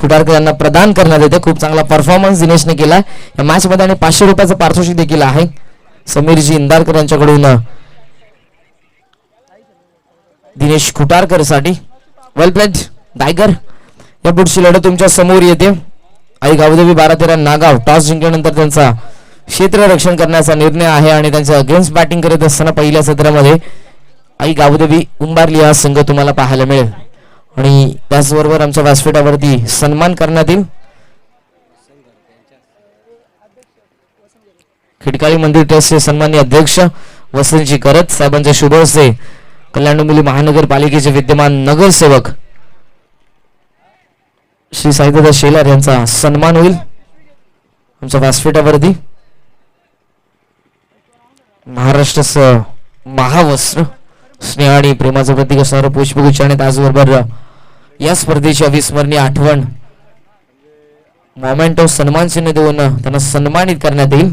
खुटारकर यांना प्रदान करण्यात येते. खूप चांगला परफॉर्मन्स दिनेशने केला या मॅच मध्ये आणि 500 रुपयाचं पारितोषिक देखील आहे समीरजी इंदारकर यांच्याकडून दिनेश खुटारकर साठी. वेल प्लेड टायगर. या पुढची लढत तुमच्या समोर येते. आई गावदेवी 12-13 नागाव. टॉस जिंकल्यानंतर त्यांचा क्षेत्ररक्षण करण्याचा निर्णय आहे आणि त्यांच्या अगेन्स्ट बॅटिंग करत असताना पहिल्या सत्रामध्ये आई गावदेवी उंबारली हा संघ तुम्हाला पाहायला मिळेल आणि त्याचबरोबर आमच्या व्यासपीठावरती सन्मान करण्यात येईल. खिडकाळी मंदिर ट्रस्टचे सन्माननीय अध्यक्ष वसंतजी करत साहेबांच्या शुभ हस्ते कल्याण डोंबिवली महानगरपालिकेचे विद्यमान नगरसेवक श्री साईदादा शेलार यांचा सन्मान होईल आमच्या व्यासपीठावरती. महाराष्ट्राचं महावस्त्र स्नेह आणि प्रेमाचं प्रतीक असणारं पुष्पगुच्छ आणि त्याचबरोबर या स्पर्धेची अविस्मरणीय आठवण मोमेंटो सन्मान चिन्ह देऊन त्यांना सन्मानित करण्यात येईल.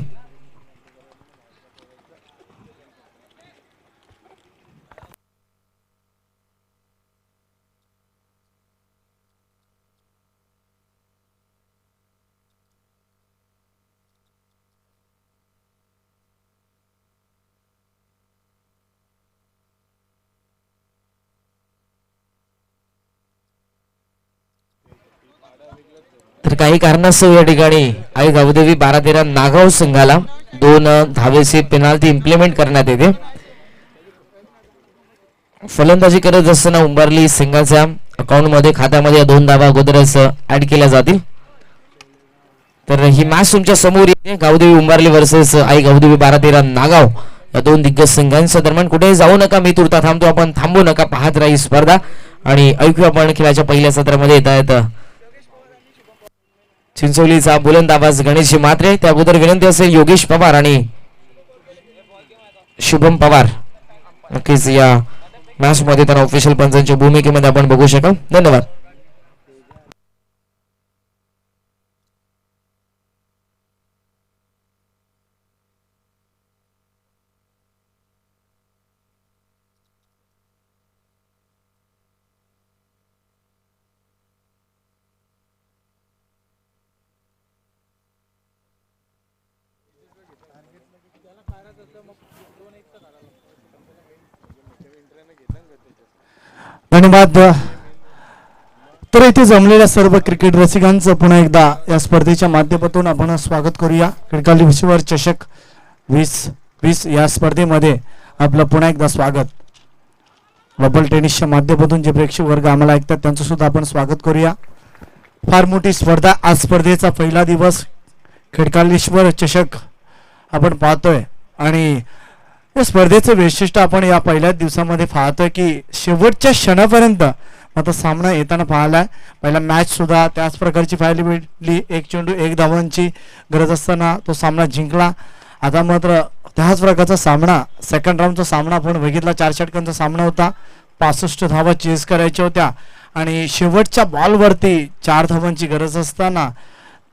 तर काही कारणास्तव या ठिकाणी आई गावदेवी 12-13 नागाव संघाला 2 धावेची पेनाल्टी इम्प्लिमेंट करण्यात येते. फलंदाजी करत असताना उंबारली संघाच्या अकाउंट मध्ये खात्यामध्ये 2 धावा अगोदरच ऍड केल्या जातील. तर ही मॅच तुमच्या समोर येते. गावदेवी उंबारली वर्सेस आई गावदेवी 12-13 नागाव या 2 दिग्गज संघांच्या दरम्यान. कुठेही जाऊ नका, मी तुर्ता थांबतो, आपण थांबू नका, पाहत राही स्पर्धा आणि ऐकूया आपण खेळाच्या पहिल्या सत्रामध्ये येत चिंचोलीचा बुलंद आवाज गणेश मात्रे. त्या अगोदर विनंती असेल योगेश पवार आणि शुभम पवार नक्कीच या मॅच मध्ये त्यांना ऑफिशियल पंचांच्या भूमिकेमध्ये आपण बघू शकाल. धन्यवाद. धन्यवाद. तर इथे जमलेल्या सर्व क्रिकेट रसिकांचं पुन्हा एकदा या स्पर्धेच्या माध्यमातून आपण स्वागत करूया. खिडकाली विश्ववर चषक 2020 या स्पर्धेमध्ये आपलं पुन्हा एकदा स्वागत. बबल टेनिसच्या माध्यमातून जे प्रेक्षक वर्ग आम्हाला ऐकतात त्यांचं सुद्धा आपण स्वागत करूया. फार मोठी स्पर्धा. आज स्पर्धेचा पहिला दिवस खिडकालीश्वर चषक आपण पाहतोय आणि या स्पर्धेचं वैशिष्ट्य आपण या पहिल्याच दिवसामध्ये पाहतोय की शेवटच्या क्षणापर्यंत मात्र सामना येताना पाहिलाय. पहिला मॅच सुद्धा त्याच प्रकारची पाहायला भेटली. 1 चेंडू 1 धावांची गरज असताना तो सामना जिंकला. आता मात्र त्याच प्रकारचा सामना सेकंड राऊंडचा सामना आपण बघितला. 4 षटकांचा सामना होता. 65 धावा चेस करायच्या होत्या आणि शेवटच्या बॉलवरती 4 धावांची गरज असताना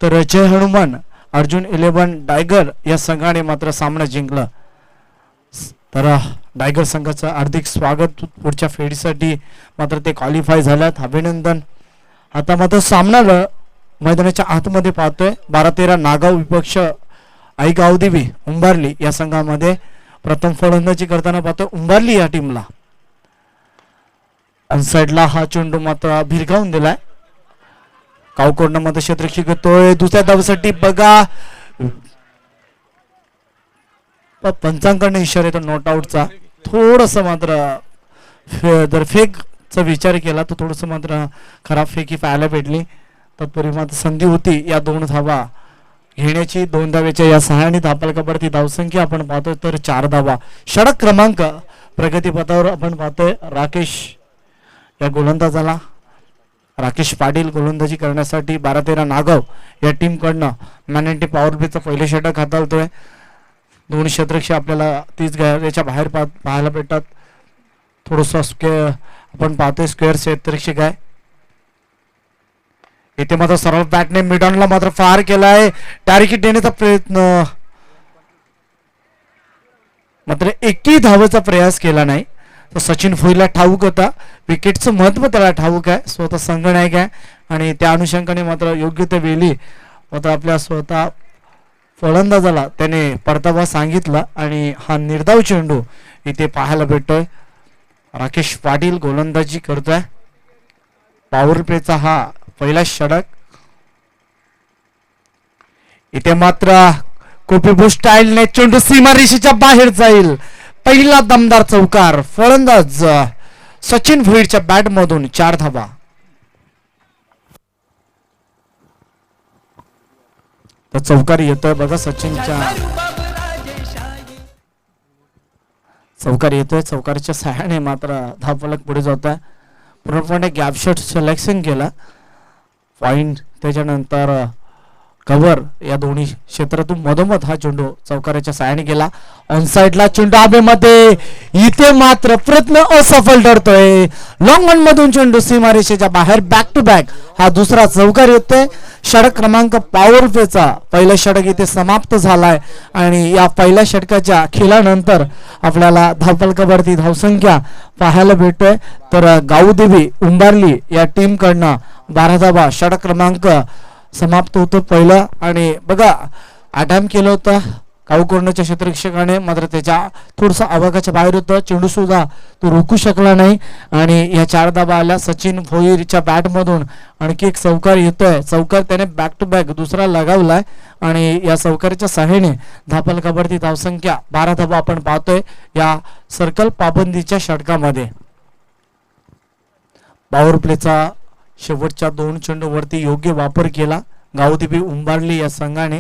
तर जय हनुमान अर्जुन 11 टायगर या संघाने मात्र सामना जिंकला. तर टायगर संघाचं हार्दिक स्वागत. पुढच्या फेरीसाठी मात्र ते क्वालिफाय झाल्यात. अभिनंदन. आता मात्र सामना मैदानाच्या आतमध्ये पाहतोय. 12-13 नागाव विपक्ष आई गावदेवी उंबारली या संघामध्ये प्रथम फलंदाजी करताना पाहतोय उंबारली या टीमला. अनसाइडला हा चेंडू मात्र भिरकावून दिलाय. कावकोडनं मात्र क्षेत्ररक्षक येतोय दुसऱ्या धावेसाठी. बघा पंचांकडनं इशारा येतो नॉट आउटचा. थोडस मात्र जर फेकचा विचार केला तर थोडस मात्र खराब फेकी पाहायला भेटली. तत्पूर्वी मात्र संधी होती या 2 धावा घेण्याची. 2 धावेच्या या सहाय्याने धापलकावरती धावसंख्या आपण पाहतोय तर 4 धावा. षटक क्रमांक प्रगतीपथावर आपण पाहतोय. राकेश या गोलंदाजाला राकेश पाटील गोलंदाजी करण्यासाठी 12-13 नागाव या टीम कडनं मॅनेंटी पॉवर प्लेचं पहिले षटक हाताळतोय. 2 क्षेत्ररक्षक आपल्याला 30 गॅलरीच्या बाहेर पाहायला भेटतात. थोडस आपण पाहतोय स्क्वेअर क्षेत्ररक्षक आहे. इथे मात्र सरळ बॅटने मिडॉनला मात्र फार केलाय. टार्गेट देण्याचा प्रयत्न मात्र एकही धावेचा प्रयास केला नाही. तो सचिन भोईरला ठाऊक होता, विकेटचं महत्व त्याला ठाऊक आहे, स्वतः संघनायक आहे आणि त्या अनुषंगाने मात्र योग्य त्या वेळी मात्र आपल्या स्वतः फलंदाजाला त्याने परतावा सांगितला आणि हा निर्धाव चेंडू इथे पाहायला भेटतोय. राकेश पाटील गोलंदाजी करतोय. पॉवर प्लेचा हा पहिला षटक. इथे मात्र कोपिबू स्टाईलने चेंडू सीमारेषेच्या बाहेर जाईल. पहिला दमदार चौकार फलंदाज सचिन भोईरच्या बॅट मधून 4 धावा. तर चौकार येतोय बघा सचिनच्या, चौकार येतोय. चौकारीच्या सहाय्याने मात्र धावफलक पुढे जात आहे. पूर्णपणे गॅप शॉट सिलेक्शन केला. पॉइंट त्याच्यानंतर कव्हर या दोन्ही क्षेत्रातून मधोमध हा चेंडू चौकाराच्या सहाय्याने गेला. ऑन साइडला चेंडू हवेमध्ये. इथे मात्र प्रयत्न असफल ठरतोय. लॉंग ऑन मधून चेंडू सीमारेषेच्या बाहेर. बॅक टू बॅक हा दुसरा चौकार येतोय. षटक क्रमांक पॉवर प्लेचा पहिला षटक इथे समाप्त झालाय आणि या पहिल्या षटकाच्या खेळानंतर आपल्याला धावफलकावरती धावसंख्या पाहायला भेटतोय. तर गाऊदेवी उंबारली या टीम कडनं 12 धावा षटक क्रमांक समाप्त होतो पहिलं. आणि बघा आटाम केलं होतं काऊ कोर्नरच्या क्षेत्ररक्षकाने, मात्र त्याच्या थोडसा आवाकाच्या बाहेर होतं. चेंडू सुद्धा तो रोखू शकला नाही आणि या 4 धावा आल्या सचिन भोईरच्या बॅट मधून. आणखी एक चौकार येतोय. चौकार त्याने बॅक टू बॅक दुसरा लगावलाय आणि या चौकाराच्या सहाय्याने धावफलकावरती धावसंख्या 12 धावा आपण पाहतोय या सर्कल पाबंदीच्या षटकामध्ये. पॉवर प्लेचा शेवटच्या 2 चेंडूवरती योग्य वापर केला गावदेवी उंबारली या संघाने.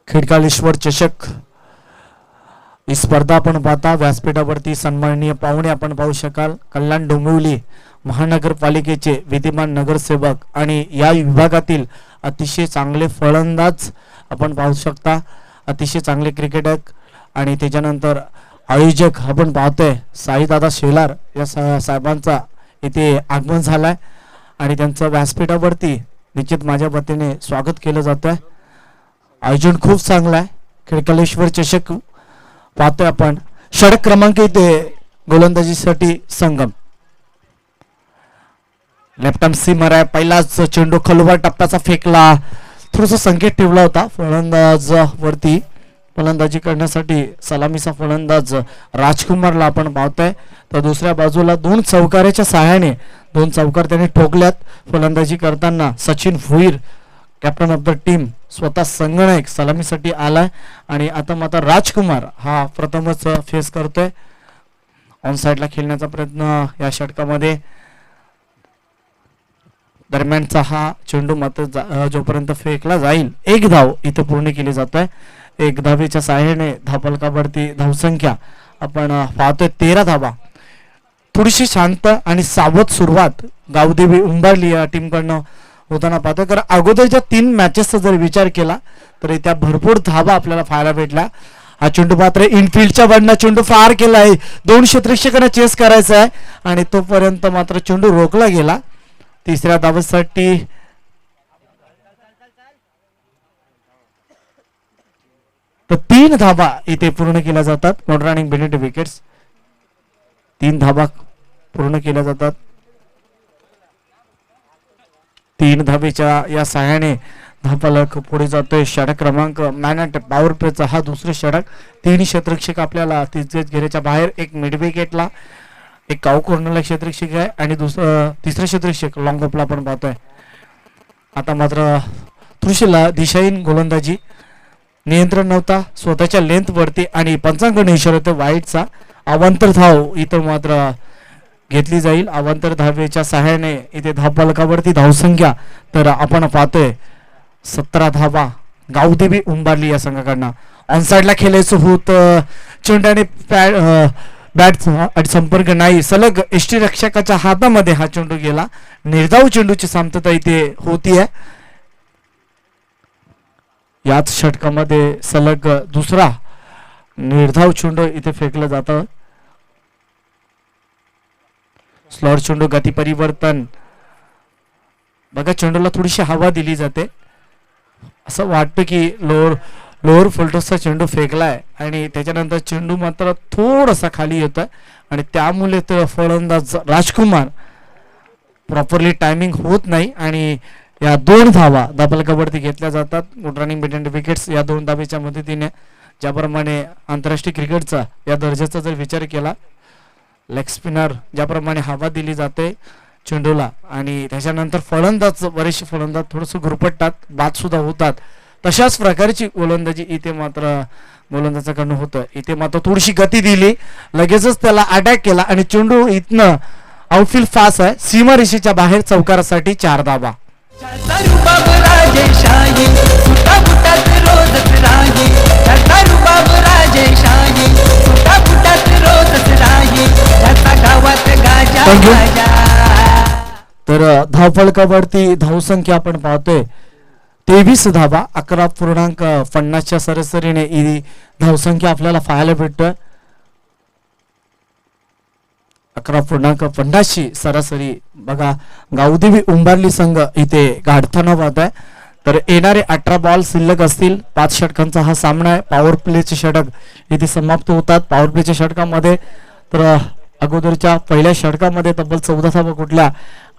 खिडकालेश्वर चषक ही स्पर्धा आपण पाहता व्यासपीठावरती सन्माननीय पाहुणे आपण पाहू शकाल. कल्याण डोंबिवली महानगरपालिकेचे विद्यमान नगरसेवक आणि या विभागातील अतिशय चांगले फलंदाज आपण पाहू शकता. अतिशय चांगले क्रिकेटर आणि त्याच्यानंतर आयोजक आपण पाहतोय साईदादा शेलार या साहेबांचा इथे आगमन झालाय आणि त्यांचं व्यासपीठावरती निश्चित माझ्या वतीने स्वागत केलं जात आहे. आयोजन खूप चांगलं आहे. खिडकालेश्वर चषक पाहतोय आपण. षटक क्रमांक इथे गोलंदाजीसाठी संगम. लेफ्ट आर्म सीमर आहे. पहिलाच चेंडू खालवर टप्प्याचा फेकला. थोडासा संकेत ठेवला होता फलंदाज वरती. फलंदाजी करण्यासाठी सलामीचा फलंदाज राजकुमारला आपण पाहतोय. तर दुसऱ्या बाजूला 2 चौकाराच्या सहाय्याने 2 चौकार त्याने ठोकल्यात फलंदाजी करताना. Sachin Bhoir captain of the team स्वतः संघनायक सलामीसाठी आलाय आणि आता मात्र राजकुमार हा प्रथमच फेस करतोय. ऑन साइडला खेळण्याचा प्रयत्न या षटकामध्ये. दरम्यानचा हा चेंडू मात्र जोपर्यंत फेकला जाईल 1 धाव इथे पूर्ण केली जात आहे. 1 धावेच्या सहाय्याने धावफलकावरती धावसंख्या आपण पाहतोय 13 धावा. थोडीशी शांत आणि सावध सुरुवात गावदेवी उंबारली या टीम कडनं होताना पाहतोय. कारण अगोदरच्या 3 मॅचेसचा जर विचार केला तर त्या भरपूर धावा आपल्याला पाहायला भेटल्या. हा चेंडू मात्र इनफिल्डच्या वरनं चेंडू फार केलाय. 2 क्षेत्ररक्षकांना चेस करायचा आहे आणि तोपर्यंत मात्र चेंडू रोखला गेला. तिसऱ्या धावेसाठी तर 3 धावा इथे पूर्ण केल्या जातात. नॉट रनिंग बेनिफिट विकेट्स 3 धावा पूर्ण केल्या जातात. 3 धावेच्या या सहाय्याने धावफलक पुढे जातोय. षटक क्रमांक मॅन ॲट पॉवर प्लेचा हा दुसरे षटक. 3 क्षेत्ररक्षक आपल्याला तिसऱ्या घेऱ्याच्या बाहेर. 1 मिड विकेटला, 1 काऊ कॉर्नरला क्षेत्ररक्षक आहे आणि तिसरा क्षेत्ररक्षक लॉंग ऑफला आपण पाहतोय. आता मात्र थोडीशी दिशाहीन गोलंदाजी. नियंत्रण नव्हता स्वतःच्या लेंथ वरती आणि पंचांकडे इशारा होता वाईटचा. अवांतर धाव इथं मात्र घेतली जाईल. अवांतर धावेच्या सहाय्याने इथे धावफलकावरती धावसंख्या तर आपण पाहतोय 17 धावा गावदेवी उंबारली या संघाकडनं. ऑन साइडला खेळायचं होत. चेंडूने बॅट संपर्क नाही. सलग एष्टी रक्षकाच्या हातामध्ये हा चेंडू गेला. निर्धाव चेंडूची शांतता इथे होतीये. याच षटकामध्ये सलग दुसरा निर्धाव चेंडू इथे फेकलं जातं. स्लॉट चेंडू गती परिवर्तन. बघा चेंडूला थोडीशी हवा दिली जाते. असं वाटतं की लोअर फुलटॉसचा चेंडू फेकलाय आणि त्याच्यानंतर चेंडू मात्र थोडासा खाली येतोय आणि त्यामुळे तर फलंदाज राजकुमार प्रॉपरली टायमिंग होत नाही आणि या 2 धावा डबल कबड्डी घेतल्या जातात. गुड रनिंग बिटवीन विकेट्स या 2 धावेच्या मदतीने, ज्याप्रमाणे आंतरराष्ट्रीय क्रिकेटचा या दर्जाचा जर विचार केला, लेग स्पिनर ज्याप्रमाणे हवा दिली जाते चेंडूला आणि त्याच्यानंतर फलंदाज, बरेचसे फलंदाज थोडंसं गुरपटतात, बाद सुद्धा होतात, तशाच प्रकारची गोलंदाजी इथे मात्र गोलंदाजाकडनं होतं. इथे मात्र थोडीशी गती दिली, लगेचच त्याला अटॅक केला आणि चेंडू इथनं आउटफील्ड फास्ट आहे, सीमारेषेच्या बाहेर चौकारासाठी 4 धावा. तर धावफलकावरती धावसंख्या आपण पाहतोय 23 धावा, 11.50च्या सरासरीने ही धावसंख्या आपल्याला पाहायला भेटतोय. 11.50ची सरासरी बघा गावदेवी उंबारली संघ इथे गाठताना पाहत आहे. तर येणारे 18 बॉल शिल्लक असतील. 5 षटकांचा हा सामना आहे. पॉवर प्लेचे षटक इथे समाप्त होतात. पॉवर प्लेच्या षटकामध्ये तर अगोदरच्या पहिल्या षटकामध्ये तब्बल 14 धावा कुठल्या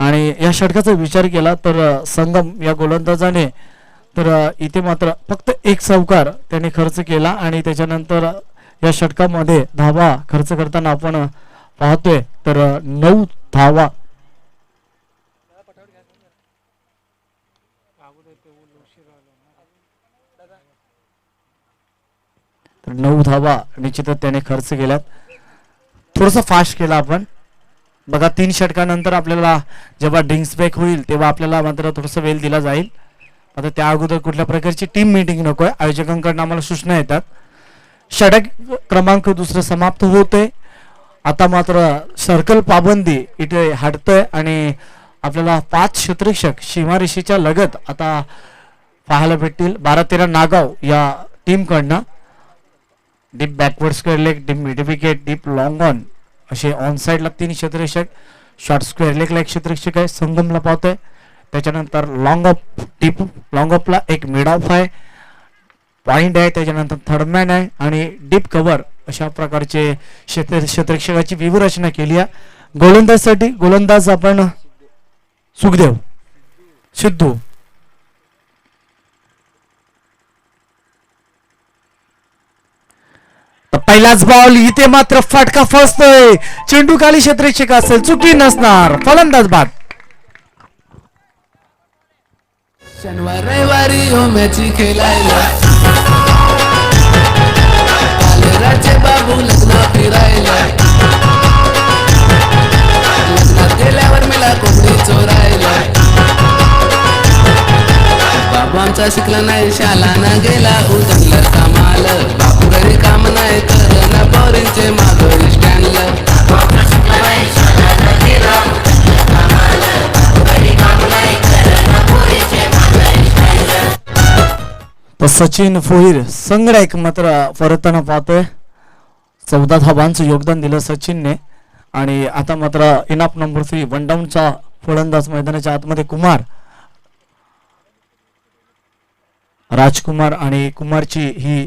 आणि या षटकाचा विचार केला तर संगम या गोलंदाजाने तर इथे मात्र फक्त 1 चौकार त्याने खर्च केला आणि त्याच्यानंतर या षटकामध्ये धावा खर्च करताना आपण पाहतोय तर 9 धावा तर 9 धावा निश्चितच त्याने खर्च केल्यात. थोडंसं फास्ट केला आपण बघा. 3 षटकानंतर आपल्याला जेव्हा ड्रिंक्स ब्रेक होईल तेव्हा आपल्याला मात्र थोडासा वेळ दिला जाईल. आता त्या अगोदर कुठल्या प्रकारची टीम मीटिंग नकोय, आयोजकांकडून आम्हाला सूचना येतात. षटक क्रमांक 2 समाप्त होते. आता मात्र सर्कल पाबंदी इथे हटतोय आणि आपल्याला 5 क्षेत्ररक्षक सीमारेषेच्या लगत आता पाहायला भेटतील. 12-13 नागाव या टीमकडनं deep backward square leg, deep mid wicket, deep long on असे ऑन साईडला 3 क्षेत्ररक्षक, शॉर्ट स्क्वेअर लेगला 1 क्षेत्ररक्षक आहे. संगमला पाहतोय. त्याच्यानंतर लॉंग ऑफ, डीप लॉंग ऑफला 1 मिड ऑफ आहे, पॉइंट आहे, त्याच्यानंतर थर्डमॅन आहे आणि डीप कव्हर अशा प्रकारचे क्षेत्ररक्षकाची व्यूहरचना केली आहे. गोलंदाजसाठी गोलंदाज आपण सुखदेव सिद्धू. पहिलाच बॉल इथे मात्र फटका फसतोय. चेंडू खाली क्षेत्ररक्षक असेल, चुकी नसणार, फलंदाज बाद. शनिवार रविवारी हो मॅची खेळायला राजे बाबू लग्न फिरायला, लग्नात गेल्यावर मला कोंबडी चोरायला. बाबू आमचा शिकला नाही, शाला ना गेला, उतरलं कामाल. बापू घरी काम नाही तर ना पोरींचे मागोरी स्टँडला. तर सचिन फोहीर संगड्याक मात्र परतताना पाहतोय. 14 धावांचं योगदान दिलं सचिनने आणि आता मात्र इनाफ नंबर 3 वन डाऊनचा फलंदाज मैदानाच्या आतमध्ये कुमार, राजकुमार आणि कुमारची ही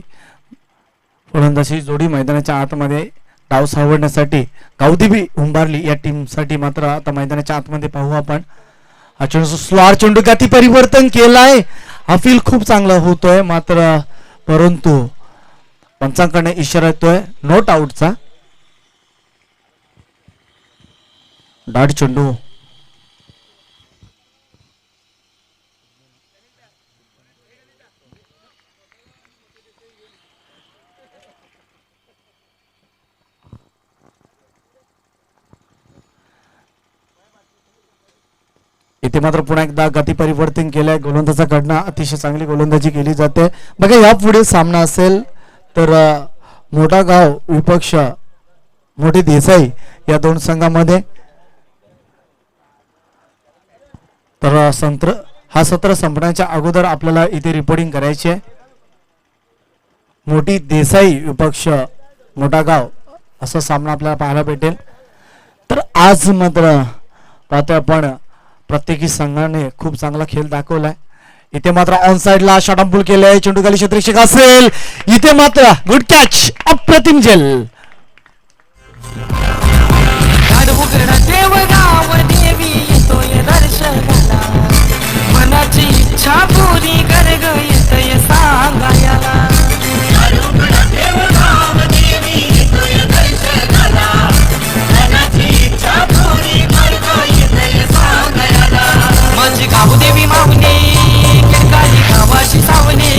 फलंदाजी जोडी मैदानाच्या आतमध्ये डाव सावरण्यासाठी गावदेवी उंबारली या टीम साठी मात्र आता मैदानाच्या आतमध्ये पाहू आपण. हा चेंडू स्लॉर चेंडू गती परिवर्तन केलाय. हा फील खूप चांगला होतोय मात्र परंतु पंचांकडे इशारा येतोय नॉट आउटचा. डाड चेंडू इथे मात्र पुन्हा एकदा गती परिवर्तन केलंय. गोलंदाजाकडनं अतिशय चांगली गोलंदाजी केली जाते. बघा यापुढे सामना असेल तर मोठा गाव विपक्ष मोठी देसाई या 2 संघामध्ये. तर हा सत्र संपण्याच्या अगोदर आपल्याला इथे रिपोर्टिंग करायची आहे. मोठी देसाई विपक्ष मोठा गाव असा सामना आपल्याला पाहायला भेटेल. तर आज मात्र पाहतोय आपण प्रत्येकी संघाने खूप चांगला खेळ दाखवलाय. इथे मात्र ऑन साइडला शॉटअंपूल केलंय, चेंडू खाली क्षेत्ररक्षक असेल, इथे मात्र गुड कॅच, अप्रतिम झेल. देवगाव देवी येतोय दर्शनाला, मनाची इच्छा पुरी कर ग येतोय सांगायला. देवगाव देवी येतोय दर्शनाला, मनाची इच्छा पुरी कर ग येतोय सांगायला. माझी गावदेवी माऊली केळकाली गावाची सावली,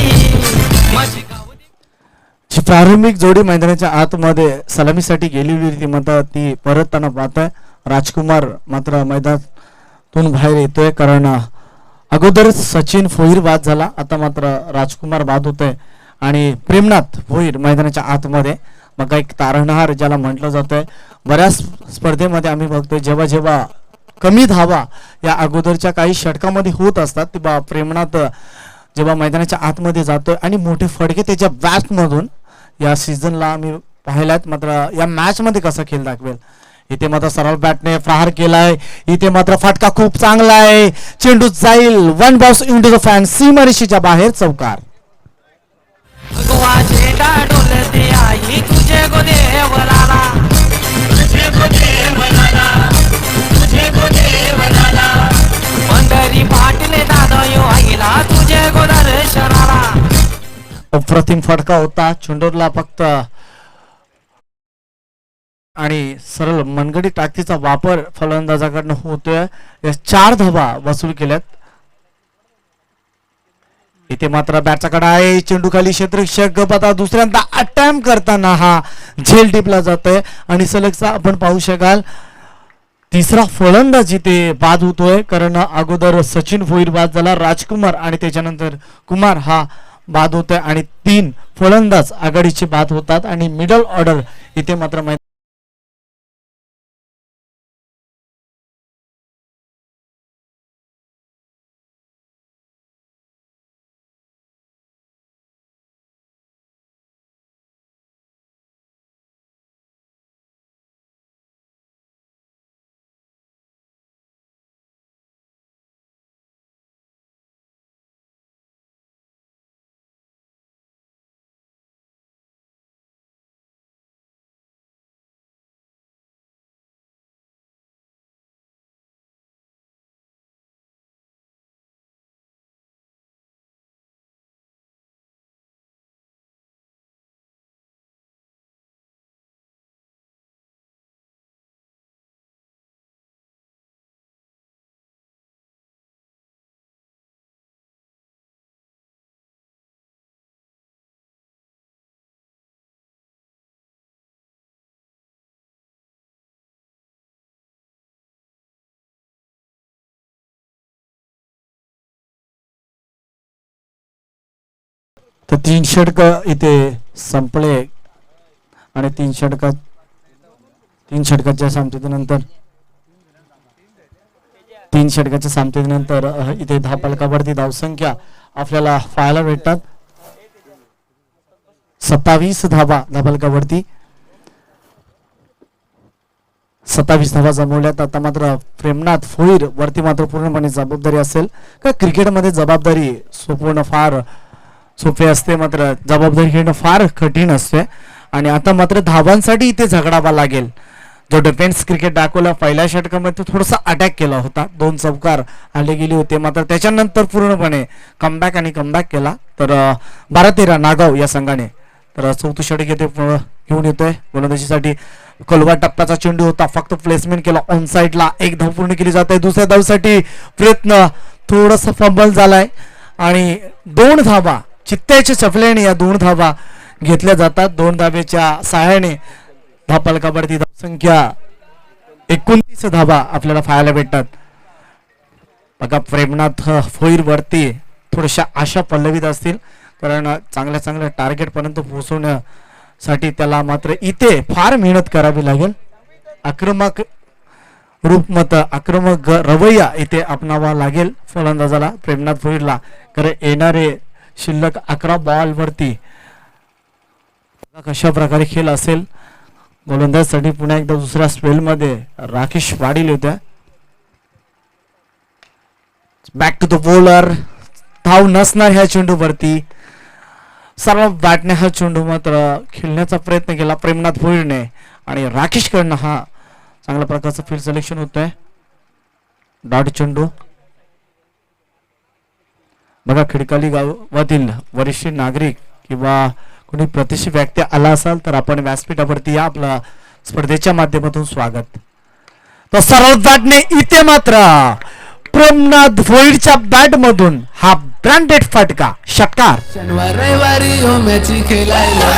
माझी जी प्रारंभिक जोडी मैदानाच्या आतमध्ये सलामीसाठी गेलेली होती, मात्र ती परतताना पाहतोय राजकुमार मात्र मैदानातून बाहेर येतोय, कारण अगोदर सचिन फोईर बाद झाला, आता मात्र राजकुमार बाद होतोय आणि प्रेमनाथ फोईर मैदानाच्या आतमध्ये. मग एक तारणहार ज्याला म्हटलं जातंय, बऱ्याच स्पर्धेमध्ये आम्ही बघतोय जेव्हा जेव्हा कमी धावा या अगोदरच्या काही षटकामध्ये होत असतात, तेव्हा प्रेमनाथ जेव्हा मैदानाच्या आतमध्ये जातोय आणि मोठे फडके त्याच्या बॅटमधून या सीझनला आम्ही पाहिल्यात, मात्र या मॅच मध्ये कसा खेळ दाखवेल. इथे मात्र सरळ बॅटने प्रहार केलाय, इथे मात्र फटका खूप चांगला आहे, चेंडू जाईल one box into the fan, सीमारेषेच्या बाहेर चौकार. भगवाचे डोलते आई तुझे गो देवलाला, तुझे गो देवलाला, तुझे गो देवलाला. पंढरी पाटले दादा यो आईला तुझे गो दर्शनाला. अप्रतिम फटका होता, चेंडूला फक्त आणि सरळ मनगडी टाकीचा वापर फलंदाजाकडनं होतोय. या 4 धावा वसूल केल्यात. इथे मात्र बॅटचा कडा आहे, चेंडू खाली क्षेत्ररक्षक आता दुसऱ्यांदा अटॅम्प करताना हा झेल टिपला जातोय आणि सलगचा आपण पाहू शकाल तिसरा फलंदाज इथे बाद होतोय, कारण अगोदर सचिन फोईर बाद झाला, राजकुमार आणि त्याच्यानंतर कुमार हा बाद होतोय आणि 3 फलंदाज आघाडीचे बाद होतात आणि मिडल ऑर्डर इथे मात्र तर 3 षटक इथे संपले आणि 3 षटकाच्या सामतेनंतर इथे धावफलकावरती धावसंख्या आपल्याला पाहायला भेटतात. 27 धावा धावफलकावरती, 27 धावा जमवल्यात. आता मात्र प्रेमनाथ फोईर वरती मात्र पूर्णपणे जबाबदारी असेल का? क्रिकेटमध्ये जबाबदारी सोपवणं फार सोपे असते, मात्र जबाबदारी घेणं फार कठीण असते आणि आता मात्र धावांसाठी इथे झगडावा लागेल. जो डिफेन्स क्रिकेट दाखवला पहिल्या षटकामध्ये थोडासा अटॅक केला होता, 2 चौकार आले गेले होते, मात्र त्याच्यानंतर पूर्णपणे कमबॅक केला. तर 12-13 नागाव या संघाने तर 4थं षटक येथे घेऊन येतोय गोलंदाजीसाठी. कोलवा टप्प्याचा चेंडू होता, फक्त प्लेसमेंट केला ऑन साइडला, 1 धाव पूर्ण केली जाते. दुसऱ्या धावसाठी प्रयत्न, थोडासा फंबल झालाय आणि 2 धावा चित्त्याच्या चपल्याने या 2 धावा घेतल्या जातात. 2 धावेच्या सहाय्याने धावफलकावरती धावसंख्या 29 धावा आपल्याला पाहायला भेटतात. बघा प्रेमनाथ फोईर वरती थोड्याशा आशा पल्लवीत असतील, कारण चांगल्या टार्गेट पर्यंत पोहोचवण्यासाठी त्याला मात्र इथे फार मेहनत करावी लागेल. आक्रमक रवैया इथे अपनावा लागेल फलंदाजाला प्रेमनाथ फोईरला, कारण येणारे शिल्लक 11 बॉल वरती कशा प्रकारे खेळ असेल. गोलंदाजसाठी पुन्हा एकदा दुसऱ्या स्पेल मध्ये राकेश पाटील होत्या. बॅक टू द बॉलर, धाव नसणार ह्या चेंडूवरती. सर्व बॅटने हा चेंडू मात्र खेळण्याचा प्रयत्न केला प्रेमनाथ भोईरने आणि राकेश कडनं हा चांगल्या प्रकारचं फील्ड सिलेक्शन होतंय. डॉट चेंडू. बघा खिडकाली गावातील वरिष्ठ नागरिक किंवा कोणी प्रतिष्ठित व्यक्ती आला असाल तर आपण व्यासपीठावरती या. आपलं स्पर्धेच्या माध्यमातून स्वागत. तर सर्व बॅटने इथे मात्र प्रेमनाथ भोईरच्या बॅट मधून हा ब्रँडेड फटका षटकार. शनिवार रविवारी हो मॅची खेळायला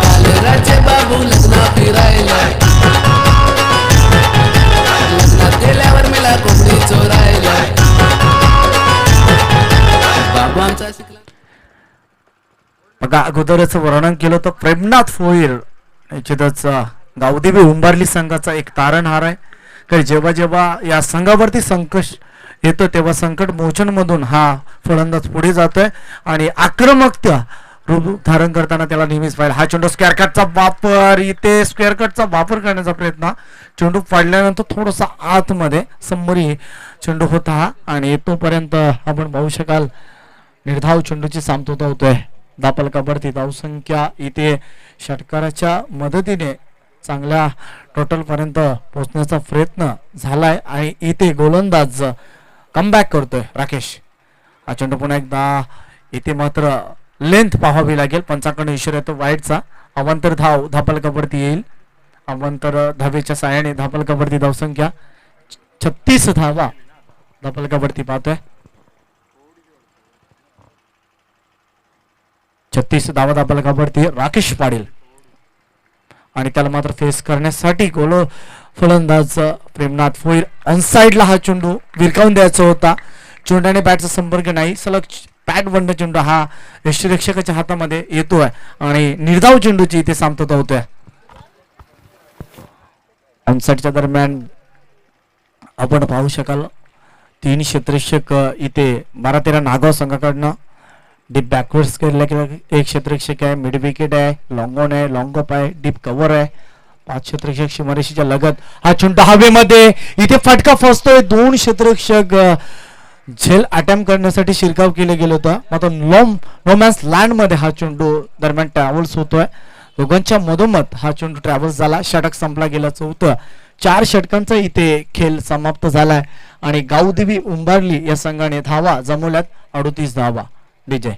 कालराचे बाबू लग्न फिरायला लग्नात गेल्यावर मला कोंबडी चोरायला बाबू आमचा शिकला. बघा अगोदरच वर्णन केलं तर प्रेमनाथ भोईर निश्चितच गावदेवी उंबारली संघाचा एक तारणहार आहे. कारण जेव्हा जेव्हा या संघावरती संकट येतं तेव्हा संकट मोचन मधून हा फलंदाज पुढे जातोय आणि आक्रमकता रूप धारण करताना त्याला नेहमीच पाहिजे. हा चेंडू स्क्वेअर कटचा वापर. इथे स्क्वेअर कटचा वापर करण्याचा प्रयत्न. चेंडू पाडल्यानंतर थोडासा आतमध्ये समोरी चेंडू होता हा आणि तोपर्यंत आपण पाहू शकाल निर्धाव चेंडूची सामतता होतोय. धापलकावरती धावसंख्या इथे षटकाराच्या मदतीने चांगल्या टोटल पर्यंत पोहोचण्याचा प्रयत्न झालाय आणि इथे गोलंदाज कमबॅक करतोय राकेश. हा चेंडू पुन्हा एकदा इथे मात्र लेंथ पाहावी लागेल. पंचाकडून इशारा येतो वाईटचा. अवांतर धाव धापलकावरती येईल. अवांतर धावेच्या साहाय्याने धापलकावरती धावसंख्या 36 धावा धापलकावरती पाहतोय. 36 धावा धापलकावरती राकेश पाटील आणि त्याला मात्र फेस करण्यासाठी गोल फलंदाज प्रेमनाथ भोईर ऑनसाइडला हा चेंडू विरकावून द्यायचा होता. चेंडूने बॅटचा संपर्क नाही. सलग बॅट बंड चेंडू हा यष्टीरक्षकाच्या हातामध्ये येतोय आणि निर्धाव चेंडूची इथे सामतता होतोय. ऑनसाइडच्या दरम्यान आपण पाहू शकाल 3 क्षेत्ररक्षक इथे 12-13 नागाव संघाकडनं डीप बॅकवर्ड्स केलेला एक क्षेत्ररक्षक आहे. मिड विकेट आहे. लॉंग ऑन आहे. लॉंग अप आहे. डीप कव्हर आहे. 5 क्षेत्ररक्षक सीमारेषेच्या लगत. हा चेंडू हवेमध्ये इथे फटका फसतोय. 2 क्षेत्ररक्षक झेल अटेम्प्ट करण्यासाठी शिरकाव केले गेले होता. मात्र नोमॅन्स लँड मध्ये हा चेंडू दरम्यान ट्रॅव्हल्स होतोय. दोघांच्या मधोमध हा चेंडू ट्रॅव्हल्स झाला. षटक संपला गेल्याचं होतं. 4 षटकांचा इथे खेळ समाप्त झालाय आणि गावदेवी उंबारली या संघाने धावा जमवल्यात 38 धावा. विजय.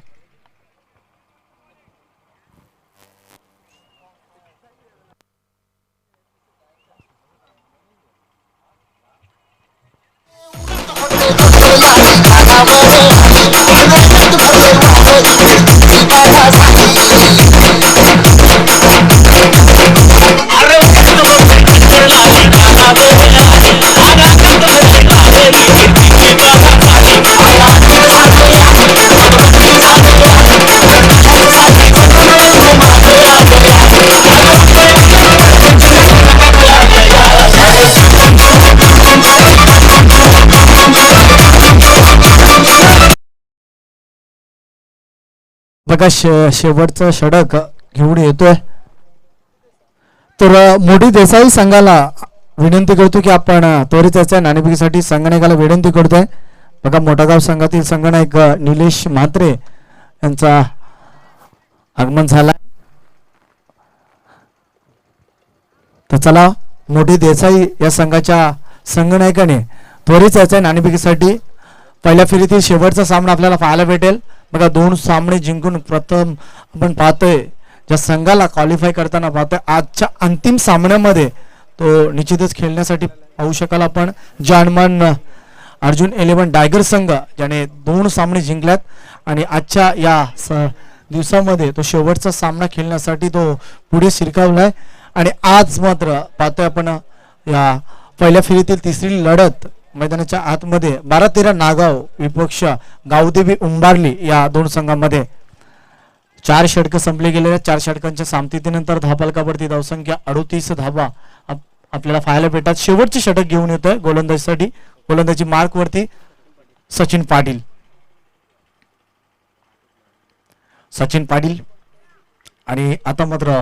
बघा शेवटचा षटक घेऊन येतोय. तर मोठी देसाई संघाला विनंती करतो की आपण त्वरित त्याच्या नाणेफेकीसाठी संगणकाला विनंती करतोय. बघा मोठागाव संघातील संगणक निलेश म्हात्रे यांचा आगमन झाला. तर चला मोठी देसाई या संघाच्या संगणकाने त्वरित त्याच्या नाणेफेकीसाठी पहिल्या फेरीतील शेवटचा सामना आपल्याला पाहायला भेटेल. बघा 2 सामने जिंकून प्रथम आपण पाहतोय ज्या संघाला क्वालिफाय करताना पाहतोय आजच्या अंतिम सामन्यामध्ये तो निश्चितच खेळण्यासाठी पाहू शकाल आपण. जानमान अर्जुन 11 डायगर संघ ज्याने 2 सामने जिंकल्यात आणि आजच्या या दिवसामध्ये तो शेवटचा सामना खेळण्यासाठी तो पुढे शिरकावलाय. आणि आज मात्र पाहतोय आपण या पहिल्या फेरीतील तिसरी लढत मैदानाच्या आतमध्ये 12-13 नागाव विपक्ष गावदेवी उंबारली या 2 संघांमध्ये 4 षटक संपले गेलेल्या 4 षटकांच्या सामतीनंतर धापलकावरती धावसंख्या 38 धावा आपल्याला पाहायला भेटतात. शेवटचे षटक घेऊन येतोय गोलंदाजीसाठी. गोलंदाजी मार्क वरती सचिन पाटील. आणि आता मात्र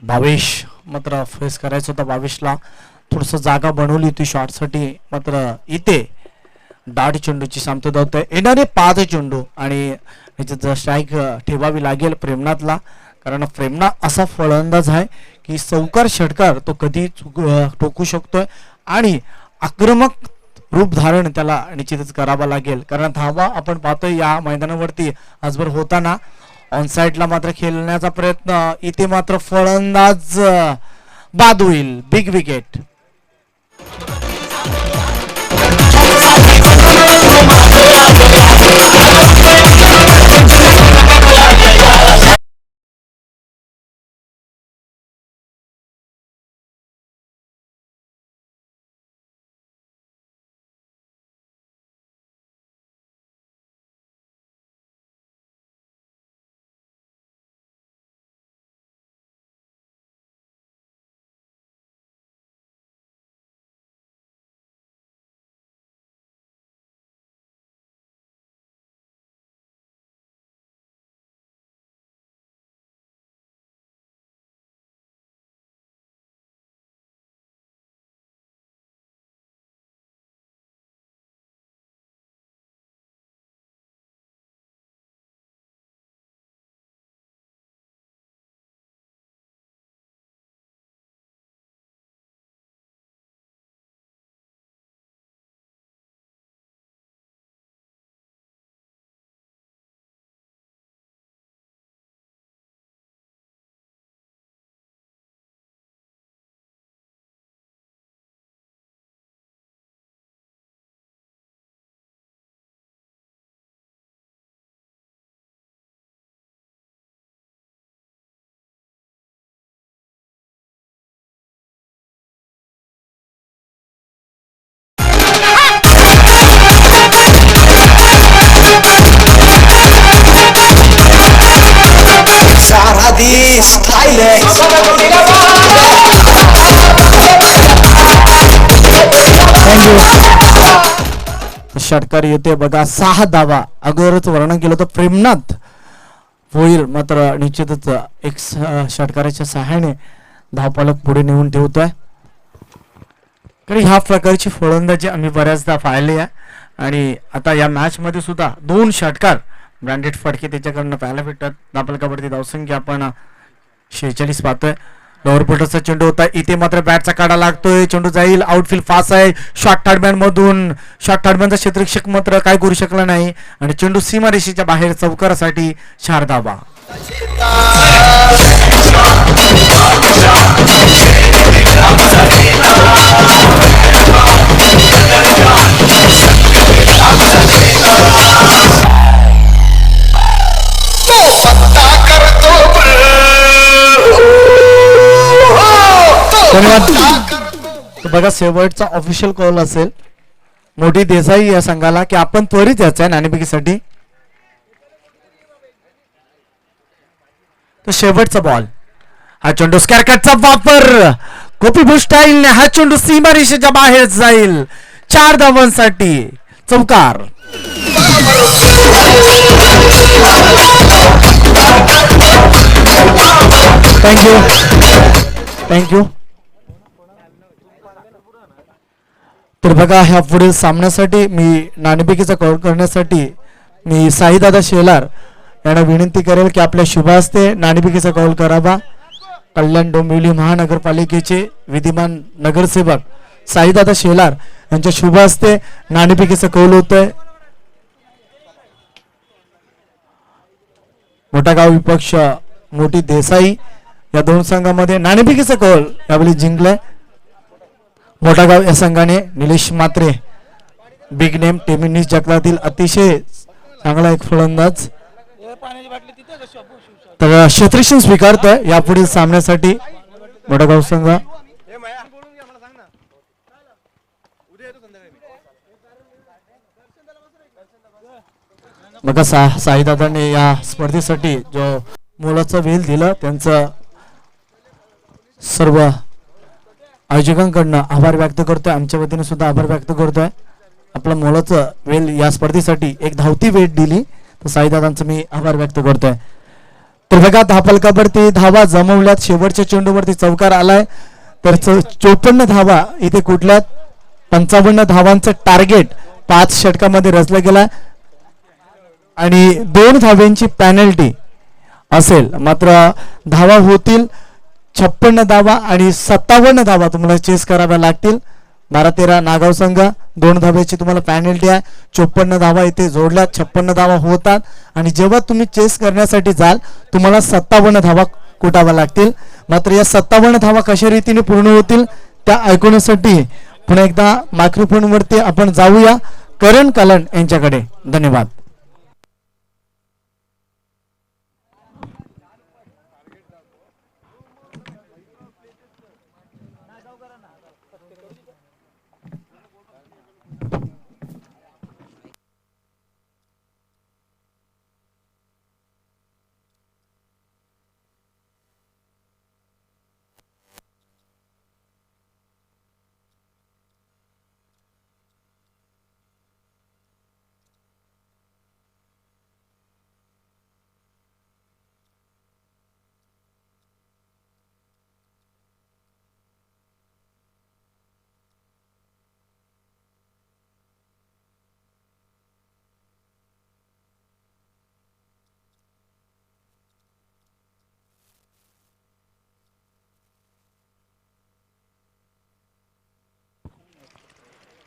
भावेश मात्र फेस करायचं होतं 22ला. थोडस जागा बनवली होती शॉटसाठी, मात्र इथे दाढ चेंडूची सामना धावतोय. येणारे 5 चेंडू आणि याच्यात स्ट्राईक ठेवावी लागेल प्रेमनाथला, कारण प्रेमनाथ असा फलंदाज आहे की चौकार षटकार तो कधी टोकू शकतोय आणि आक्रमक रूप धारण त्याला निश्चितच करावा लागेल. कारण धावा आपण पाहतोय या मैदानावरती आजवर होताना. ऑन साईडला मात्र खेळण्याचा प्रयत्न, इथे मात्र फलंदाज बाद होईल. Big wicket. षटकार येते बघा. 6 धावा. अगोदरच वर्णन केलं होतं प्रेमनाथ होईल, मात्र निश्चितच एक षटकाराच्या सहाय्याने धावपालक पुढे नेऊन ठेवतोय. कारण ह्या प्रकारची फलंदाजी आम्ही बऱ्याचदा पाहिले आहे आणि आता या मॅच मध्ये सुद्धा 2 षटकार ब्रँडेड फटके त्याच्याकडनं पाहायला भेटतात. धावपालकावरती धावसंख्या आपण 46 पाहतोय. लोअर पुटरचा चेंडू होता, इथे मात्र बॅटचा काढा लागतोय. चेंडू जाईल आउटफील्ड फास्ट आहे. शॉर्ट थर्डमॅन मधून शॉर्ट थर्डमॅनचा क्षेत्ररक्षक मात्र काय करू शकला नाही आणि चेंडू सीमारेषेच्या बाहेर चौकारासाठी 4 धावा. धन्यवाद. बघा शेवटचा ऑफिशियल कॉल असेल मोठी देसाई या संघाला की आपण त्वरित यायचं आहे नाणेफेकीसाठी. तो शेवटचा बॉल. हा चेंडू स्कॅरकटचा वापर गोपीभूष स्टाईलने हा चेंडू सीमारेषेच्या बाहेर जाईल. 4 धावांसाठी चौकार. थँक्यू. तर बघा ह्या पुढील सामन्यासाठी मी नाणेफेकीचा कॉल करण्यासाठी मी साईदादा शेलार यांना विनंती करेल की आपल्या शुभ हस्ते नाणेफेकीचा कॉल करावा. कल्याण डोंबिवली महानगरपालिकेचे विद्यमान नगरसेवक साईदादा शेलार यांच्या शुभ हस्ते नाणेफेकीचा कौल होतोय. मोठा गाव विपक्ष मोठी देसाई या 2 संघामध्ये नाणेफेकीचा कौल यावेळी जिंकलाय. मोठा गाव या संघाने निलेश मात्रे बिग नेम टेनिस जगतातील अतिशय चांगला एक फलंदाज तर क्षेत्ररक्षण स्वीकारतोय यापुढील सामन्यासाठी मोठा गाव संघ. बघा साईदादाने या स्पर्धेसाठी जो मोलाचा वेळ दिला त्यांचं सर्व आयोजकांकडनं आभार व्यक्त करतोय. आमच्या वतीने सुद्धा आभार व्यक्त करतोय. आपला मोलाचं वेळ या स्पर्धेसाठी एक धावती वेळ दिली तर साईदादांचं मी आभार व्यक्त करतोय. तर बघा धापलकावरती धावा जमवल्यात, शेवटच्या चेंडूवरती चौकार आलाय. तर 54 धावा इथे कुठल्यात 55 धावांचं टार्गेट 5 षटकामध्ये रचलं गेलाय आणि 2 धाव्यांची पॅनल्टी असेल. मात्र धावा होतील 56 धावा आणि 57 धावा तुम्हाला चेस कराव्या लागतील. 12-13 नागाव संघ 2 धाव्याची तुम्हाला पॅनल्टी आहे. 54 धावा इथे जोडल्या, 56 धावा होतात आणि जेव्हा तुम्ही चेस करण्यासाठी जाल तुम्हाला 57 धावा कुटाव्या लागतील. मात्र या 57 धावा कशा रीतीने पूर्ण होतील त्या ऐकण्यासाठी पुन्हा एकदा मायक्रोफोनवरती आपण जाऊया करण कलन यांच्याकडे. धन्यवाद.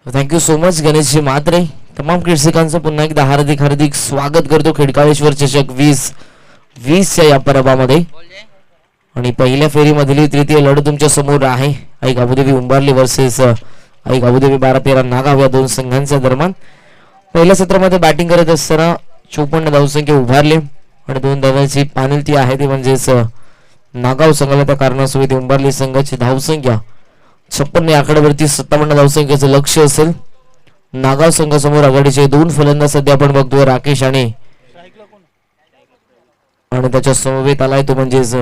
Thank you so much Ganeshji Mhatre. तमाम प्रेक्षकांचं पुन्हा एकदा हार्दिक हार्दिक स्वागत करतो खिडकाळेश्वर चषक 2020च्या या पर्वामध्ये. आणि पहिल्या फेरीमधली तृतीय लढत तुमच्या समोर आहे. आई गाबुदेवी उंबारली वर्सेस आई गाबुदेवी 12-13 नागाव या दोन संघांच्या दरम्यान. पहिल्या सत्रामध्ये बॅटिंग करत असताना 54 धावसंख्या उभारले आणि 2 धावांची पॅनल्टी आहे ती म्हणजेच नागाव संघाला त्या कारणासोबत इथे उंबारली संघाची धावसंख्या 56 या आकड्यावरती 57 धावसंख्येचं लक्ष असेल. नागाव संघासमोर आघाडीचे 2 फलंदाज सध्या आपण बघतोय राकेश आणि त्याच्या समवेत आलाय तो म्हणजेच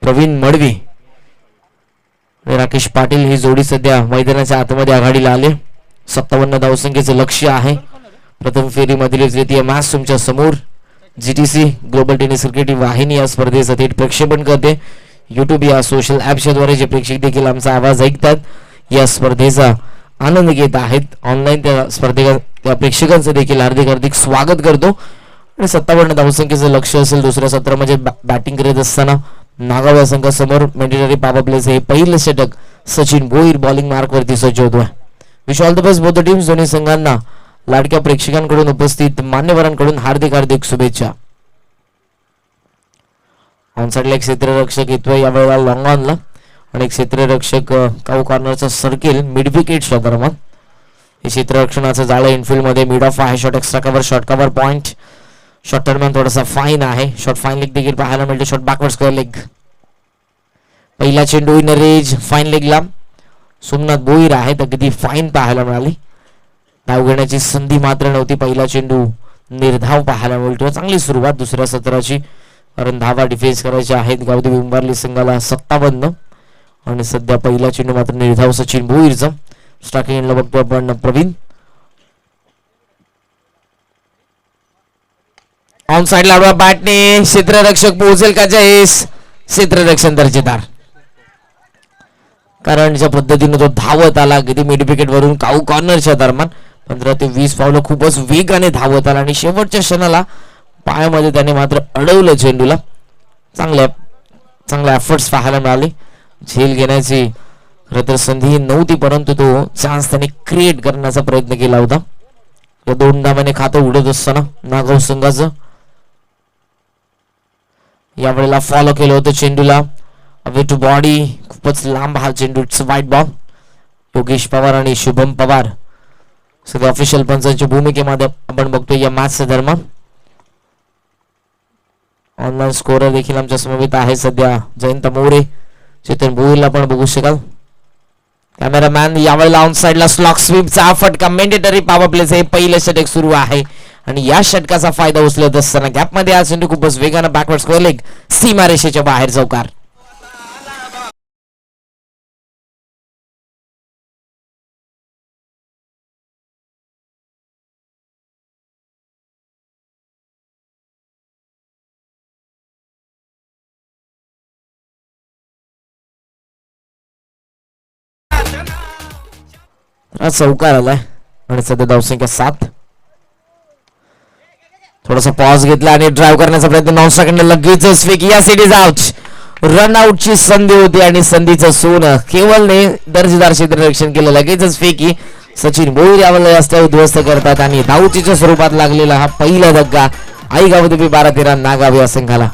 प्रवीण मडवी. राकेश पाटील ही जोडी सध्या मैदानाच्या आतमध्ये आघाडीला आले. 57 धावसंख्येचं लक्ष आहे. प्रथम फेरीमधील तृतीय मॅच तुमच्या समोर. GTC ग्लोबल टेनिस क्रिकेट वाहिनी या स्पर्धेचं थेट प्रक्षेपण करते. यूट्यूब या सोशल ॲपच्या द्वारे जे प्रेक्षक देखील आमचा आवाज ऐकतात या स्पर्धेचा आनंद घेत आहेत. ऑनलाईन त्या प्रेक्षकांचं देखील हार्दिक हार्दिक स्वागत करतो. आणि 57 धावसंख्येचं लक्ष असेल. दुसऱ्या सत्रामध्ये बॅटिंग करत असताना नागाव या संघासमोर मॅन्डेटरी पॉवर प्लेचं हे पहिलं षटक सचिन भोईर बॉलिंग मार्कवरती सज्ज होतोय. Wish all the best both the teams. दोन्ही संघांना लाडक्या प्रेक्षकांकडून उपस्थित मान्यवरांकडून हार्दिक हार्दिक शुभेच्छा. ऑनसाइडला एक क्षेत्ररक्षक येतोय यावेळेला लॉंग ऑनला आणि एक क्षेत्ररक्षक काऊ कॉर्नरचा सर्किल मिड विकेटच्या दरम्यान. हे क्षेत्ररक्षणाचं जाळं इनफिल्ड मध्ये मिड ऑफ आहे. Shot extra cover, shot cover point, shot दरम्यान थोडासा फाईन आहे. शॉट फाईन लेग देखील पाहायला मिळते. Short backward square leg. पहिला चेंडू इन रेज फाईन लेगला सोमनाथ भोईर आहेत. अगदी फाईन पाहायला मिळाली. धाव घेण्याची संधी मात्र नव्हती. पहिला चेंडू निर्धाव पाहायला मिळतो. चांगली सुरुवात दुसऱ्या सत्राची कारण धावा डिफेन्स करायचे आहेत गावदेवी उंबारली संघाला 57 आणि सध्या पहिला चेंडू मात्र निर्धाव सचिन भोईरचा. स्ट्रायकिंग एंडला बघतो आपण प्रवीण. ऑन साइड लाडवा बॅटने क्षेत्ररक्षक पोहोचेल का जयेश. क्षेत्ररक्षण दर्जेदार कारण ज्या पद्धतीने तो धावत आला किती मिड विकेट वरून काऊ कॉर्नरच्या दरम्यान 15 ते 20 पावलं खूपच वेगाने धावत आला आणि शेवटच्या क्षणाला पायामध्ये त्याने मात्र अडवलं चेंडूला. चांगल्या एफर्ट्स पाहायला मिळाले. झेल घेण्याची खरं तर संधी नव्हती परंतु तो चान्स त्याने क्रिएट करण्याचा प्रयत्न केला होता. या 2 धावांनी खातं उडत असताना नागाव संघाचं यावेळेला फॉलो केलं होतं चेंडूला. अवे टू बॉडी खूपच लांब हा चेंडू. इट्स वाईट बॉल. योगेश पवार आणि शुभम पवार सगळ्या ऑफिशियल पंचांच्या भूमिकेमध्ये आपण बघतोय या मॅचच्या दरम्यान. ऑनलाईन स्कोरर देखील आमच्या समवेत आहे सध्या जयंत मोरे. चेतन भोईरला पण बघू शकाल. कॅमेरामॅन यावेळेला ऑन साइडला स्लॉक स्वीपचा फटका मॅन्डेटरी पॉवर प्लेचं हे पहिलं षटक सुरू आहे आणि या षटकाचा फायदा उचलत असताना गॅपमध्ये हा चेंडू खूपच वेगानं बॅकवर्ड स्क्वेअर लेग सीमारेषेच्या बाहेर चौकार. हा चौकार आलाय आणि सध्या धावसंख्या 7. थोडासा पॉज घेतला आणि ड्राईव्ह करण्याचा प्रयत्न. 9 सेकंड लगेचच फेकी. या सिटीज आउट. रन आउटची संधी होती आणि संधीचं सोनं केवलने दर्जेदार क्षेत्ररक्षण केलं. लगेचच फेकी. सचिन भोईर यावेळेला जास्त उद्ध्वस्त करतात आणि धावचीच्या स्वरूपात लागलेला हा पहिला धक्का आई गावदेवी 12-13 नागाव या संघाला.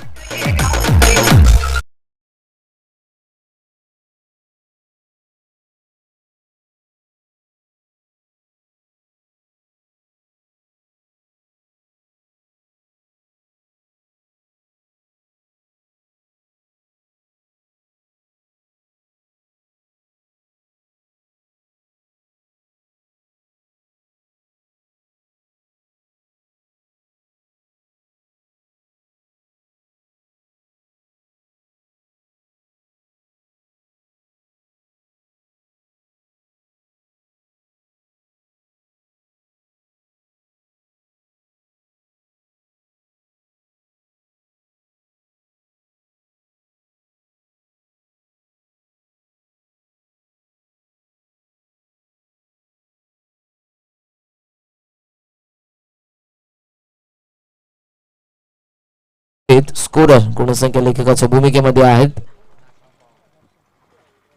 स्कोरर गुणसंख्या लेखकाच्या भूमिकेमध्ये आहेत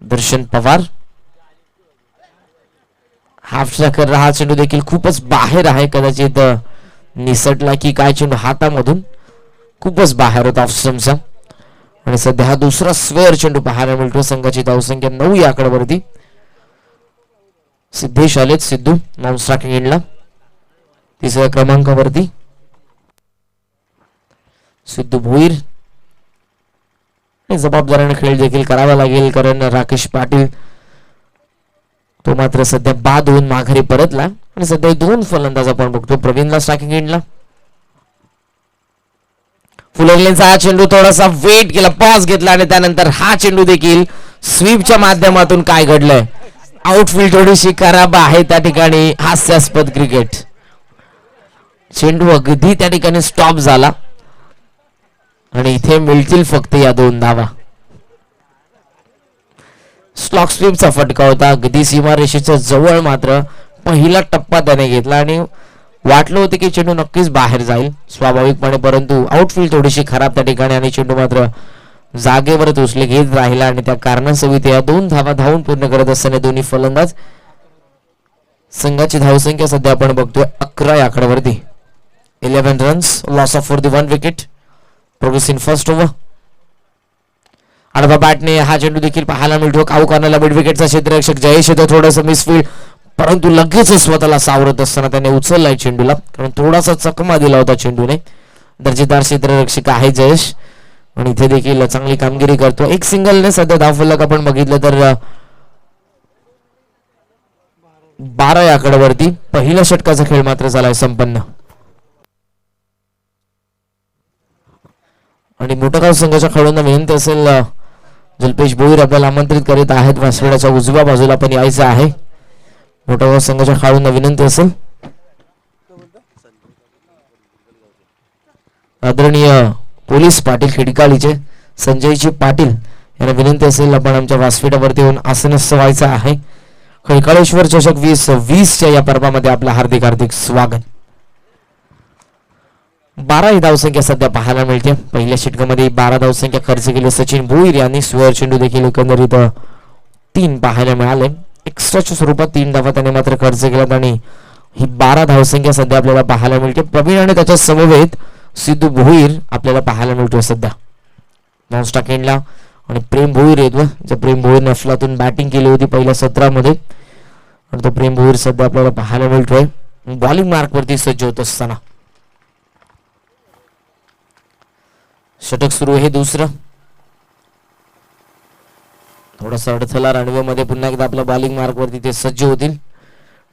दर्शन पवार. हाफ स्ट्रायकर हा चेंडू देखील खूपच बाहेर आहे. कदाचित निसटला की काय चेंडू हातामधून खूपच बाहेर होता ऑफ स्टंपचा. आणि सध्या हा दुसरा स्क्वेअर चेंडू पाहायला मिळतो. संघाची धावसंख्या 9 या आकड्यावरती. सिद्धेश आलेत. सिद्धू नॉन स्ट्रायकिंग एंडला 3ऱ्या क्रमांकावरती. सिद्धू भोईर जबाबदारीने खेळ देखील करावा लागेल कारण राकेश पाटील तो मात्र सध्या बाद होऊन माघारी परतला. आणि सध्या 2 फलंदाज आपण बघतो. प्रवीणला स्ट्रायकिंग एंडला. फुलरलेनचा हा चेंडू थोडासा वेट केला, पॉज घेतला आणि त्यानंतर हा चेंडू देखील स्वीपच्या माध्यमातून काय घडलंय. आउटफील्ड थोडीशी खराब आहे त्या ठिकाणी. हास्यास्पद क्रिकेट. चेंडू अगदी त्या ठिकाणी स्टॉप झाला आणि इथे मिळतील फक्त या 2 धावा. स्लॉक स्वीपचा फटका होता अगदी सीमारेषेच्या जवळ. मात्र पहिला टप्पा त्याने घेतला आणि वाटलं होतं की चेंडू नक्कीच बाहेर जाईल स्वाभाविकपणे, परंतु आउटफील्ड थोडीशी खराब त्या ठिकाणी आणि चेंडू मात्र जागेवर उचले घेत राहिला आणि त्या कारणासोबत या 2 धावा धावून पूर्ण करत असताना दोन्ही फलंदाज. संघाची धावसंख्या सध्या आपण बघतोय 11 या आकड्यावरती. 11 runs, loss of for the 1 wicket. Progress in first over. आडवा बॅटने हा चेंडू देखील पाहायला मिळतो. काऊ कॉर्नरला मिड विकेटचा क्षेत्ररक्षक जयेश येतो. थोडंसं मिसफील्ड परंतु लगेच स्वतःला सावरत असताना त्याने उचललाय चेंडूला कारण थोडासा चकमा दिला होता चेंडूने. दर्जेदार क्षेत्ररक्षक आहे जयेश आणि इथे देखील चांगली कामगिरी करतो. एक सिंगलने सध्या धावफलक आपण बघितलं तर 12 या आकड्यावरती. पहिल्या षटकाचा खेळ मात्र झालाय संपन्न. आणि मोठगाव संघाच्या खेळाडूंना विनंती असेल जल्पेश भोईर आपल्याला आमंत्रित करीत आहेत. वासवेड्याच्या उजव्या बाजूला पण यायचं आहे. मोठगाव संघाच्या खेळाडूंना विनंती असेल. आदरणीय पोलीस पाटील खिडकालीचे संजयजी पाटील यांना विनंती असेल आपण आमच्या व्यासपीठावरती येऊन आसनस्थ व्हायचं आहे. खडकाळेश्वर चषक 2020च्या या पर्वामध्ये आपलं हार्दिक हार्दिक स्वागत. 12 ही धावसंख्या सध्या पाहायला मिळते. पहिल्या षटकामध्ये 12 धावसंख्या खर्च केली सचिन भोईर यांनी. स्क्वेअर चेंडू देखील एकंदरीत 3 पाहायला मिळाले. एक्स्ट्राच्या स्वरूपात 3 धावा त्याने मात्र खर्च केल्यात आणि ही 12 धावसंख्या सध्या आपल्याला पाहायला मिळते. प्रवीण आणि त्याच्या समवेत सिद्धू भोईर आपल्याला पाहायला मिळतोय सध्या नॉन स्ट्रायक एंडला. आणि प्रेम भोईर येतो. ज्या प्रेम भोईरने अफलातून बॅटिंग केली होती पहिल्या सत्रामध्ये आणि तो प्रेम भोईर सध्या आपल्याला पाहायला मिळतोय बॉलिंग मार्कवरती सज्ज होत असताना. षटक सुरू आहे दुसरं. थोडासा अडथळा रणवेमध्ये पुन्हा एकदा आपल्या बॉलिंग मार्कवरती ते सज्ज होतील.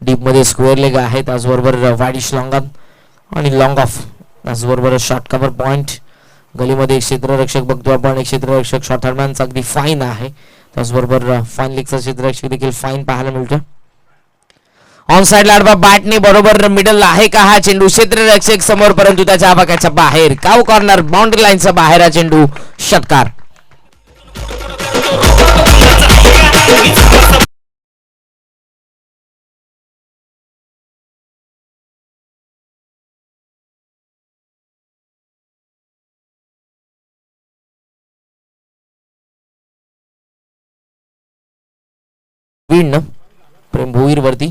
डीप मध्ये स्क्वेअर लेग आहे त्याचबरोबर वाईडिश लॉंग ऑन आणि लॉंग ऑफ त्याचबरोबर शॉर्ट कव्हर पॉइंट. गलीमध्ये एक क्षेत्ररक्षक बघतो आपण. एक क्षेत्ररक्षक शॉर्ट हँडमॅनचा अगदी फाईन आहे. त्याचबरोबर फाईन लेगचा क्षेत्ररक्षक देखील फाईन पाहायला मिळतो. ऑन साइड लाडबा बॅटने बरोबर मिडल आहे का हा चेंडू. क्षेत्ररक्षक समोर परंतु त्याच्या आवाक्याच्या बाहेर. काव कॉर्नर बाउंड्री लाईनचा बाहेर हा चेंडू. षटकार. स्पीड न प्रेम भोईर वरती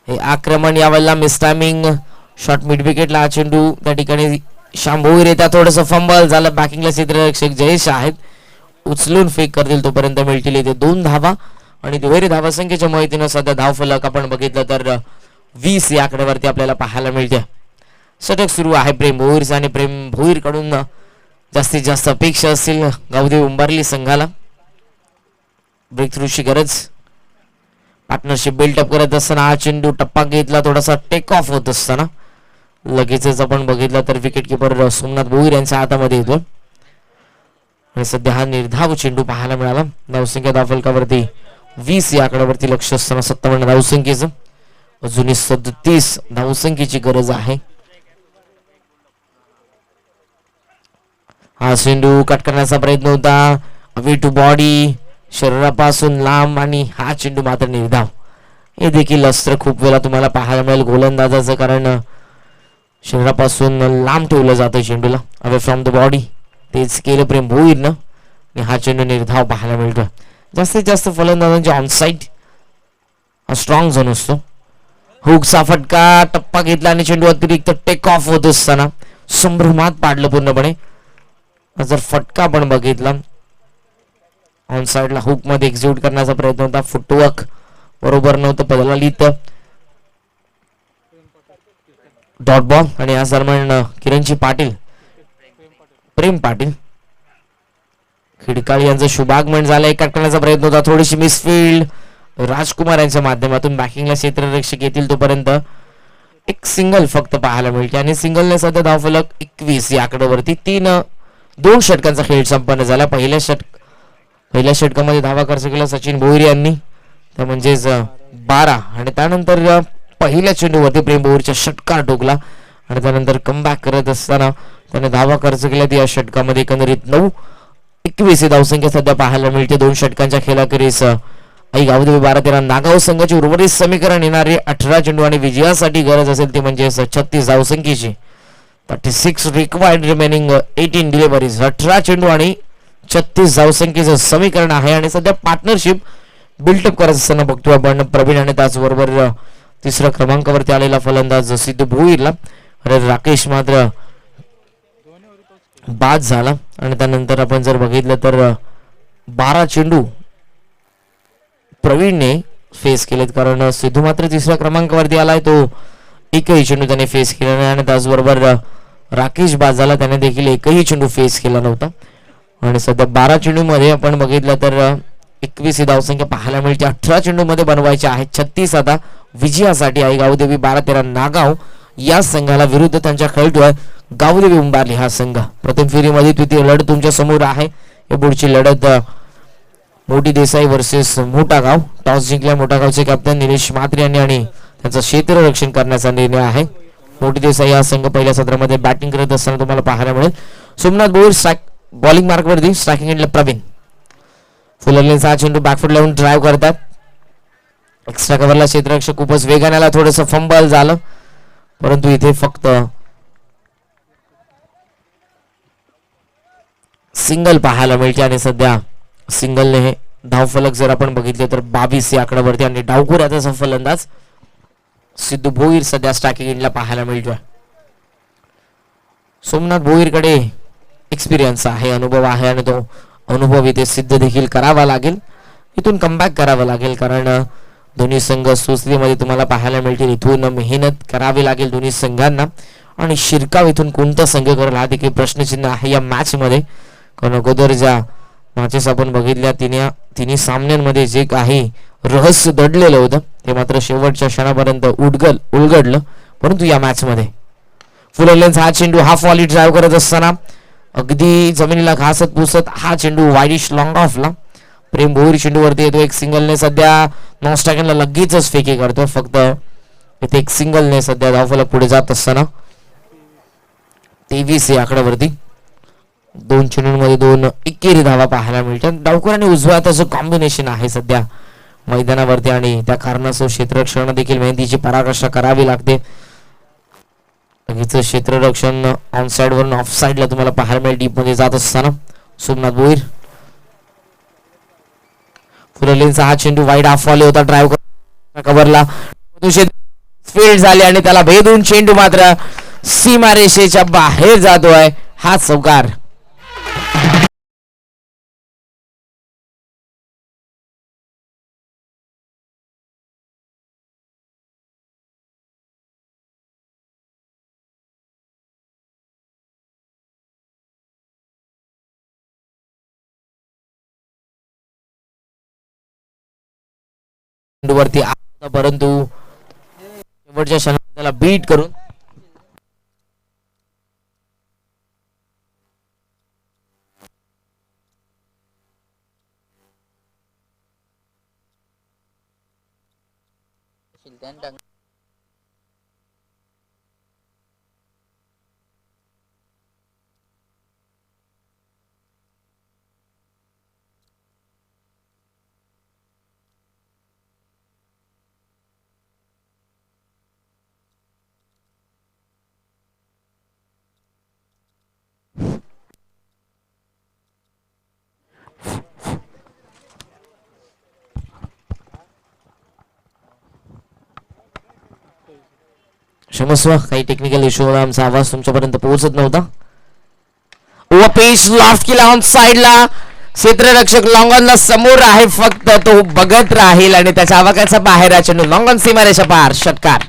हे आक्रमण यावेळेला मिस टायमिंग शॉर्ट मिड विकेटला हा चेंडू त्या ठिकाणी श्याम भोईर येतात. थोडंसं फंबल झालं. बॅकिंगला क्षेत्ररक्षक जयेश आहेत, उचलून फेक करतील तोपर्यंत मिळतील इथे 2 धावा आणि दुहेरी धावा संख्येच्या माहितीनं सध्या धावफलक आपण बघितलं तर 20 या आकड्यावरती आपल्याला पाहायला मिळते. षटक सुरू आहे प्रेम भोईरचं आणि प्रेम भोईर कडून जास्तीत जास्त अपेक्षा असतील गावदेवी उंबारली संघाला. ब्रेक थ्रूची गरज. पार्टनरशिप बिल्डअप करत असताना हा चेंडू टप्पा घेतला. थोडासा टेक ऑफ होत असताना लगेचच आपण बघितलं तर विकेट किपर सोमनाथ भोईर यांच्या हातामध्ये येतो आणि सध्या हा निर्धाव चेंडू पाहायला मिळाला. धावसंख्या धावफलकावरती 20 या आकड्यावरती लक्ष असताना 57 धावसंख्येचं अजूनही 37 धावसंख्येची गरज आहे. हा चेंडू कट करण्याचा प्रयत्न होता. अवे टू बॉडी, शरीरापासून लांब आणि हा चेंडू मात्र निर्धाव. हे देखील अस्त्र खूप वेळा तुम्हाला पाहायला मिळेल गोलंदाजाचं, कारण शरीरापासून लांब ठेवलं जातं चेंडूला. अवे फ्रॉम द बॉडी तेच केलं प्रेम भोईरनं आणि हा चेंडू निर्धाव पाहायला मिळतो. जास्तीत जास्त फलंदाजांच्या ऑनसाईड हा स्ट्रॉंग झोन असतो. हुकचा फटका, टप्पा घेतला आणि चेंडू अतिरिक्त टेक ऑफ होत असताना संभ्रमात पाडलं पूर्णपणे. जर फटका आपण बघितला ऑन साइडला हुक मध्ये एक्झिक्यूट करण्याचा प्रयत्न होता. फुटवर्क बरोबर नव्हतं. पदलालीत डॉट बॉल आणि या दरम्यान किरणजी पाटील, प्रेम पाटील खिडकाळी यांचं शुभागमन झालं. कट करण्याचा प्रयत्न होता. थोडीशी मिसफिल्ड राजकुमार यांच्या माध्यमातून बॅकिंगला क्षेत्ररक्षक येतील तोपर्यंत एक सिंगल फक्त पाहायला मिळते आणि सिंगलने सध्या धावफलक 21 या आकड्यावरती 2 षटकांचा खेळ संपन्न झाला. पहिल्या षटकामध्ये धावा खर्च केला सचिन भोईर यांनी, त्या म्हणजेच 12 आणि त्यानंतर पहिल्या चेंडूवरती प्रेम भोईरच्या षटकार टोकला आणि त्यानंतर कमबॅक करत असताना त्याने धावा खर्च केल्या. या षटकामध्ये एकंदरीत 21 धावसंख्या सध्या पाहायला मिळते. 2 षटकांच्या खेळाखेरीस आई गावदेवी 12-13 नागाव संघाची उर्वरित समीकरण येणारे 18 चेंडू आणि विजयासाठी गरज असेल ती म्हणजे 36 धावसंख्येची. 36 रिक्वायर्ड रिमेनिंग 18 डिलिव्हरीज. 18 चेंडू आणि 36 धावसंख्येचं समीकरण आहे आणि सध्या पार्टनरशिप बिल्डअप करत असताना बघतो आपण प्रवीण आणि त्याचबरोबर 3ऱ्या क्रमांकावरती आलेला फलंदाज सिद्धू भोईरला. राकेश मात्र बाद झाला आणि त्यानंतर आपण जर बघितलं तर 12 चेंडू प्रवीणने फेस केलेत, कारण सिद्धू मात्र 3ऱ्या क्रमांकावरती आलाय. तो एकही चेंडू त्याने फेस केला नाही आणि त्याचबरोबर राकेश बाद झाला, त्याने देखील एकही चेंडू फेस केला नव्हता. आणि सध्या 12 चेंडू मध्ये आपण बघितलं तर 21 धावसंख्या पाहायला मिळते. 18 चेंडू मध्ये बनवायचे आहेत 36 आता विजयासाठी. आई गावदेवी 12-13 नागाव या संघाला विरुद्ध त्यांच्या खेळतोय गावदेवी उंबारली हा संघ. प्रथम फेरीमध्ये द्वितीय लढत तुमच्या समोर आहे. या पुढची लढत मोठी देसाई वर्सेस मोठा गाव. टॉस जिंकल्या मोठा गावचे कॅप्टन निलेश म्हात्रे यांनी आणि त्यांचं क्षेत्ररक्षण करण्याचा निर्णय आहे. मोठी देसाई हा संघ पहिल्या सत्रामध्ये बॅटिंग करत असताना तुम्हाला पाहायला मिळेल. सोमनाथ भोईर स्ट्राईक बॉलिंग मार्कवरती, स्ट्रायकिंग एंडला प्रवीण. फुलरलेनचा हा चेंडू बॅकफूट लावून ड्राईव्ह करतात. एक्स्ट्रा कव्हरला क्षेत्ररक्षक खूपच वेगाने आला. थोडंसं फंबल झालं, परंतु इथे फक्त सिंगल पाहायला मिळते आणि सध्या सिंगलने हे धावफलक जर आपण बघितले तर 22 या आकड्यावरती आणि डावखुऱ्याचा फलंदाज सिद्धू भोईर सध्या स्ट्रायकिंग एंडला पाहायला मिळतोय. सोमनाथ भोईरकडे एक्सपिरियन्स आहे, अनुभव आहे आणि तो अनुभव इथे सिद्ध देखील करावा लागेल. इथून कमबॅक करावं लागेल, कारण दोन्ही संघ सुस्तीमध्ये तुम्हाला पाहायला मिळतील. इथून मेहनत करावी लागेल दोन्ही संघांना आणि शिरकाव इथून कोणता संघ करेल हा देखील प्रश्नचिन्ह आहे या मॅच मध्ये. कारण अगोदर ज्या मॅचेस आपण बघितल्या तिन्ही सामन्यांमध्ये जे काही रहस्य दडलेलं होतं ते मात्र शेवटच्या क्षणापर्यंत उलगडलं. परंतु या मॅच मध्ये फुलरलेन्स हा चेंडू हाफ वॉली ड्राईव्ह करत असताना अगदी जमिनीला घासत पुसत हा चेंडू वाईडिश लॉंग ऑफला प्रेम भोईर चेंडूवरती येतो. एक सिंगलने सध्या नॉनस्ट्रायकरला लगेचच फेकी करतो. फक्त इथे एक सिंगलने सध्या धावफलक पुढे जात असताना 23 या आकड्यावरती 2 चेंडूंमध्ये 2 एकेरी धावा पाहायला मिळतात. डावकर आणि उजव्या हाताचं कॉम्बिनेशन आहे सध्या मैदानावरती आणि त्या कारणास्तव क्षेत्ररक्षण देखील मेहनतीची पराकाष्ठा करावी लागते. क्षेत्ररक्षण ऑन साइड वरून ऑफ साइडला तुम्हाला पाहायला मिळेल. डीप मध्ये जात असताना सोमनाथ भोईर फुललेनचा हा चेंडू वाईड हाफ वॉली होता. ड्राईव्ह कव्हरला फील्ड झाले आणि त्याला भेदून चेंडू मात्र सीमारेषेच्या बाहेर जातोय. हा चौकार. वरती परंतु शेवटच्या क्षणाला त्याला बीट करून क्षमस्व काही टेक्निकल इश्यूमुळे आमचा आवाज तुमच्यापर्यंत पोहोचत नव्हता. पेस लॉफ्ट केला ऑन साइडला. क्षेत्ररक्षक लॉंगॉनला समोर आहे, फक्त तो बघत राहील आणि त्याच्या आवाक्याचा बाहेर आहे चेंडू. लॉंगॉन सीमारेषा पार. षटकार.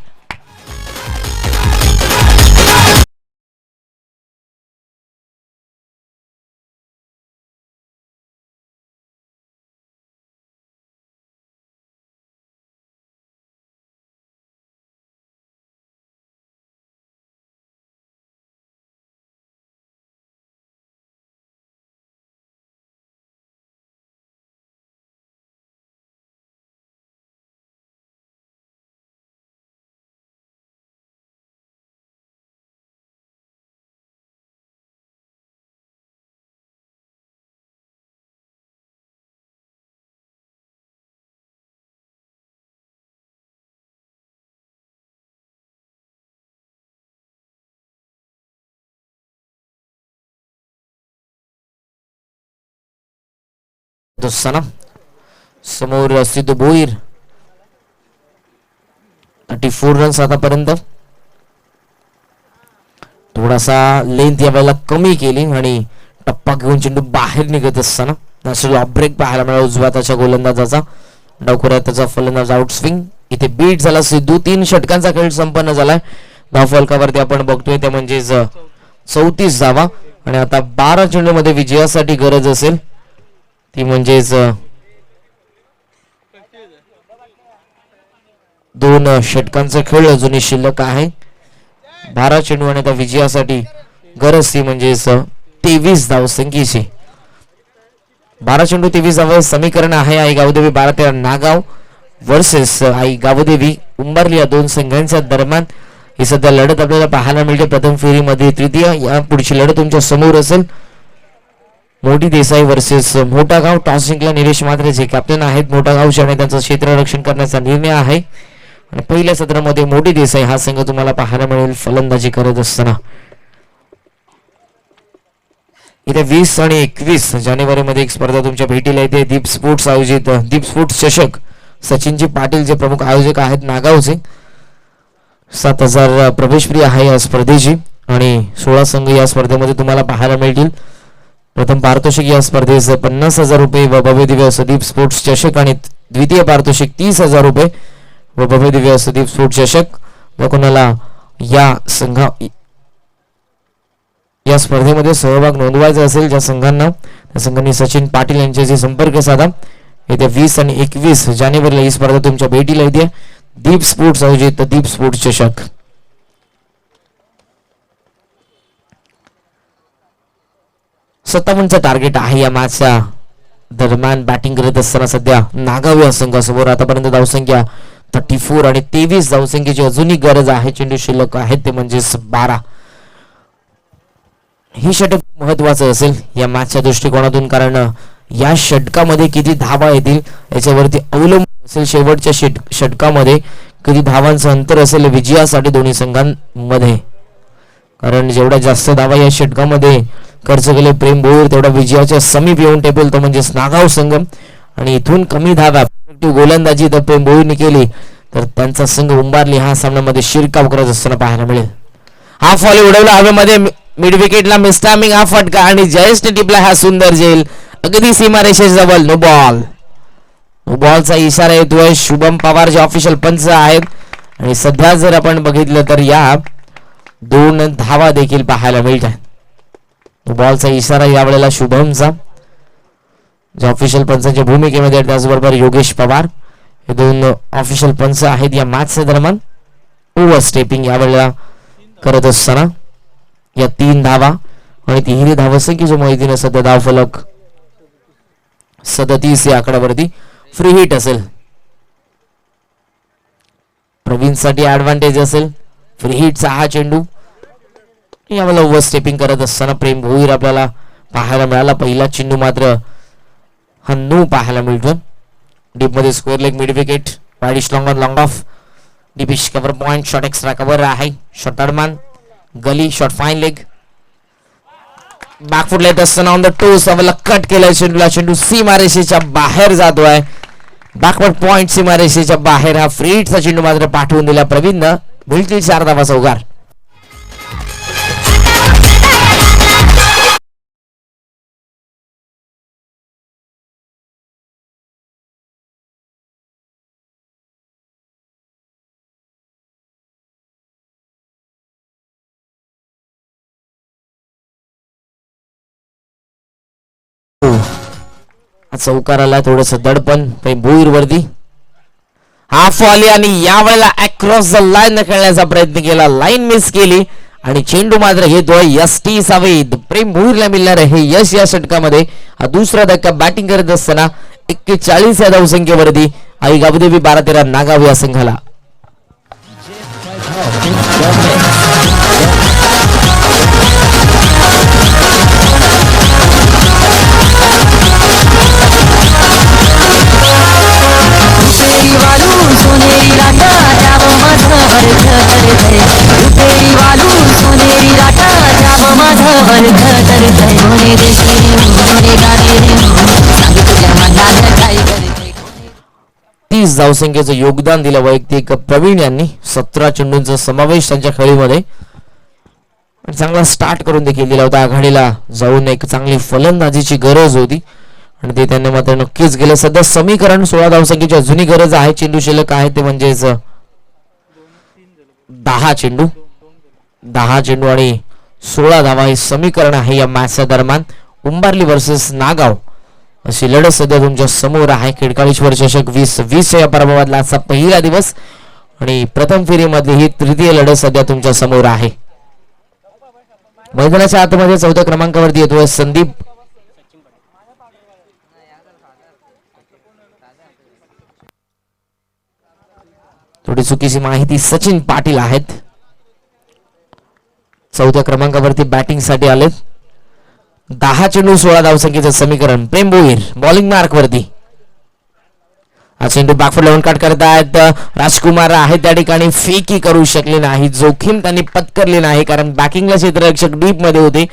सना समोर सिद्धू भोईर 34 रन्स आतापर्यंत. थोडासा लेंथ या वेळेला कमी केली आणि टप्पा घेऊन चेंडू बाहेर निघत असताना नॅशनल ऑफ ब्रेक पाहायला मिळाला उजव्या त्याच्या गोलंदाजाचा. डावखुऱ्यात त्याचा फलंदाज आउट स्विंग. इथे बीट झाला सिद्धू. 3 षटकांचा खेळ संपन्न झालाय. धावफलकावरती आपण बघतोय ते म्हणजेच 34 धावा आणि आता 12 चेंडू मध्ये विजयासाठी गरज असेल ती म्हणजेच 2 षटकांचा खेळ अजूनही शिल्लक आहे. 12 चेंडू आणि त्या विजयासाठी गरज ती म्हणजेच 23 धावसंख्येची. 12 चेंडू 23 धाव समीकरण आहे. आई गावदेवी 12-13 नागाव वर्सेस आई गावदेवी उंबरली या 2 संघांच्या दरम्यान ही सध्या लढत आपल्याला पाहायला मिळते. प्रथम फेरीमध्ये तृतीय. या पुढची लढत तुमच्या समोर असेल. मोठी देसाई वर्सेस मोठा गाव. टॉस जिंकला निलेश मात्रे जे कॅप्टन आहेत मोठा गावचे आणि त्यांचं क्षेत्ररक्षण करण्याचा निर्णय आहे. आणि पहिल्या सत्रामध्ये मोठी देसाई हा संघ तुम्हाला पाहायला मिळेल फलंदाजी करत असताना. इथे 20 आणि 21 जानेवारी मध्ये एक स्पर्धा तुमच्या भेटीला येते. दीप स्पोर्ट्स आयोजित दीप स्पोर्ट्स चषक. सचिनजी पाटील जे प्रमुख आयोजक आहेत नागावचे. 7000 प्रवेश फ्री आहे या स्पर्धेची आणि 16 संघ या स्पर्धेमध्ये तुम्हाला पाहायला मिळतील. प्रथम पारितोषिक या स्पर्धेचं 50,000 रुपये व भव्य दिव्य असं दीप स्पोर्ट्स चषक आणि द्वितीय पारितोषिक 30,000 रुपये व भव्य दिव्य असं दीप स्पोर्ट्स चषक. व कोणाला या स्पर्धेमध्ये सहभाग नोंदवायचा असेल ज्या संघांना त्या संघांनी सचिन पाटील यांच्याशी संपर्क साधा. येत्या 20 आणि 21 जानेवारीला ही स्पर्धा तुमच्या भेटीला येते. दीप स्पोर्ट्स आयोजित दीप स्पोर्ट्स चषक. चं टार्गेट आहे या मॅचच्या दरम्यान. बॅटिंग करत असताना सध्या नागाव या संघासमोर आतापर्यंत धावसंख्या 34 आणि 23 धावसंख्येची अजूनही गरज आहे. चेंडू शिल्लक आहेत ते म्हणजेच 12. ही षटक महत्वाचं असेल या मॅचच्या दृष्टिकोनातून, कारण या षटकामध्ये किती धावा येतील याच्यावरती अवलंबून असेल शेवटच्या षटकामध्ये किती धावांचं अंतर असेल विजयासाठी दोन्ही संघांमध्ये. कारण जेवढ्या जास्त धावा या षटकामध्ये खर्च केले प्रेम भोईर तेवढा विजयाच्या समीप येऊन टेपेल तो म्हणजेच नागाव संघ. आणि इथून कमी धावा गोलंदाजी जर प्रेम भोईरने केली तर त्यांचा संघ उंबारली हा सामन्यामध्ये शिरकाव करत असताना पाहायला मिळेल. हा फॉली उडवला हवेमध्ये मिड विकेटला मिस्टामिंग हा फटका आणि जयेशने टिपला हा सुंदर झेल अगदी सीमारेषेजवळ. No ball. नो बॉलचा इशारा येतोय. शुभम पवार जे ऑफिशियल पंच आहेत आणि सध्या जर आपण बघितलं तर या 2 धावा देखील पाहायला मिळतात. नो बॉलचा इशारा यावेळेला शुभमचा जे ऑफिशियल पंचांच्या भूमिकेमध्ये आहेत. त्याचबरोबर योगेश पवार हे 2 ऑफिशियल पंच आहेत या मॅचच्या दरम्यान. ओव्हर स्टेपिंग यावेळेला करत असताना या 3 धावा आणि तिहेरी धावसंख्येच्या माहितीने सध्या धावफलक 37 या आकड्यावरती. फ्री हिट असेल प्रवीण साठी ऍडव्हान्टेज असेल. फ्री हिटचा हा चेंडू यावेळेला ओव्हर स्टेपिंग करत असताना प्रेम भोईर आपल्याला पाहायला मिळाला. पहिला चेंडू मात्र हा नो पाहायला मिळतो. डीप मध्ये square leg mid wicket wideish long on long off deepish cover point short extra cover आहे. शॉट अडमान gully short fine leg back foot late असताना ऑन द टोस अवला कट केलाय चेंडूला. चेंडू सीमारेषेच्या बाहेर जातोय. बॅकवर्ड पॉइंट सीमारेषेच्या बाहेर. हा फ्री हिटचा चेंडू मात्र पाठवून दिला प्रवीणनं. मिळतील 4 धावाचा उगार. चौकार आला थोडस दडपण भोईर वरती. हाफ आली आणि यावेळेला अक्रॉस द लाईन खेळण्याचा प्रयत्न केला. लाईन मिस केली आणि चेंडू मात्र घेतोय एस.टी. सावेद. प्रेम भोईरला मिळणार हे यश या षटकामध्ये. हा दुसरा धक्का बॅटिंग करत असताना 41 या धावसंख्येवरती आई गावदेवी 12-13 नागाव या संघाला. तीस धावसंख्येचं योगदान दिलं वैयक्तिक प्रवीण यांनी. 17 चेंडूंचा समावेश त्यांच्या खेळीमध्ये. चांगला स्टार्ट करून देखील दिला होता. आघाडीला जाऊन एक चांगली फलंदाजीची गरज होती आणि ते त्यांनी मात्र नक्कीच केलं. सध्या समीकरण 16 धावसंख्येची अजूनही गरज आहे. चेंडू शिल्लक आहे ते म्हणजेच 10 चेंडू आणि 16 धावा हे समीकरण आहे या मॅचच्या दरम्यान. उंबारली वर्सेस नागाव अशी लढत सध्या तुमच्या समोर आहे. खिडकाळीश्वर चषक 2020 या पराभवातला आजचा पहिला दिवस आणि प्रथम फेरीमधली ही तृतीय लढत सध्या तुमच्या समोर आहे. मैदानाच्या आतमध्ये 4थ्या क्रमांकावरती येतोय संदीप. थोडी चुकीची माहिती सचिन पाटील आहेत. 4थ्या क्रमांकावरती बॅटिंग साठी आले. 10 चेंडू 16 धावसंख्येचं समीकरण. प्रेम भोईर बॉलिंग मार्क वरती. हा चेंडू बॅकफुट लावून कट करतायत. राजकुमार आहे त्या ठिकाणी. फेकी करू शकले नाही. जोखीम त्यांनी पत्करली नाही कारण बॅकिंगला क्षेत्ररक्षक डीप मध्ये होते.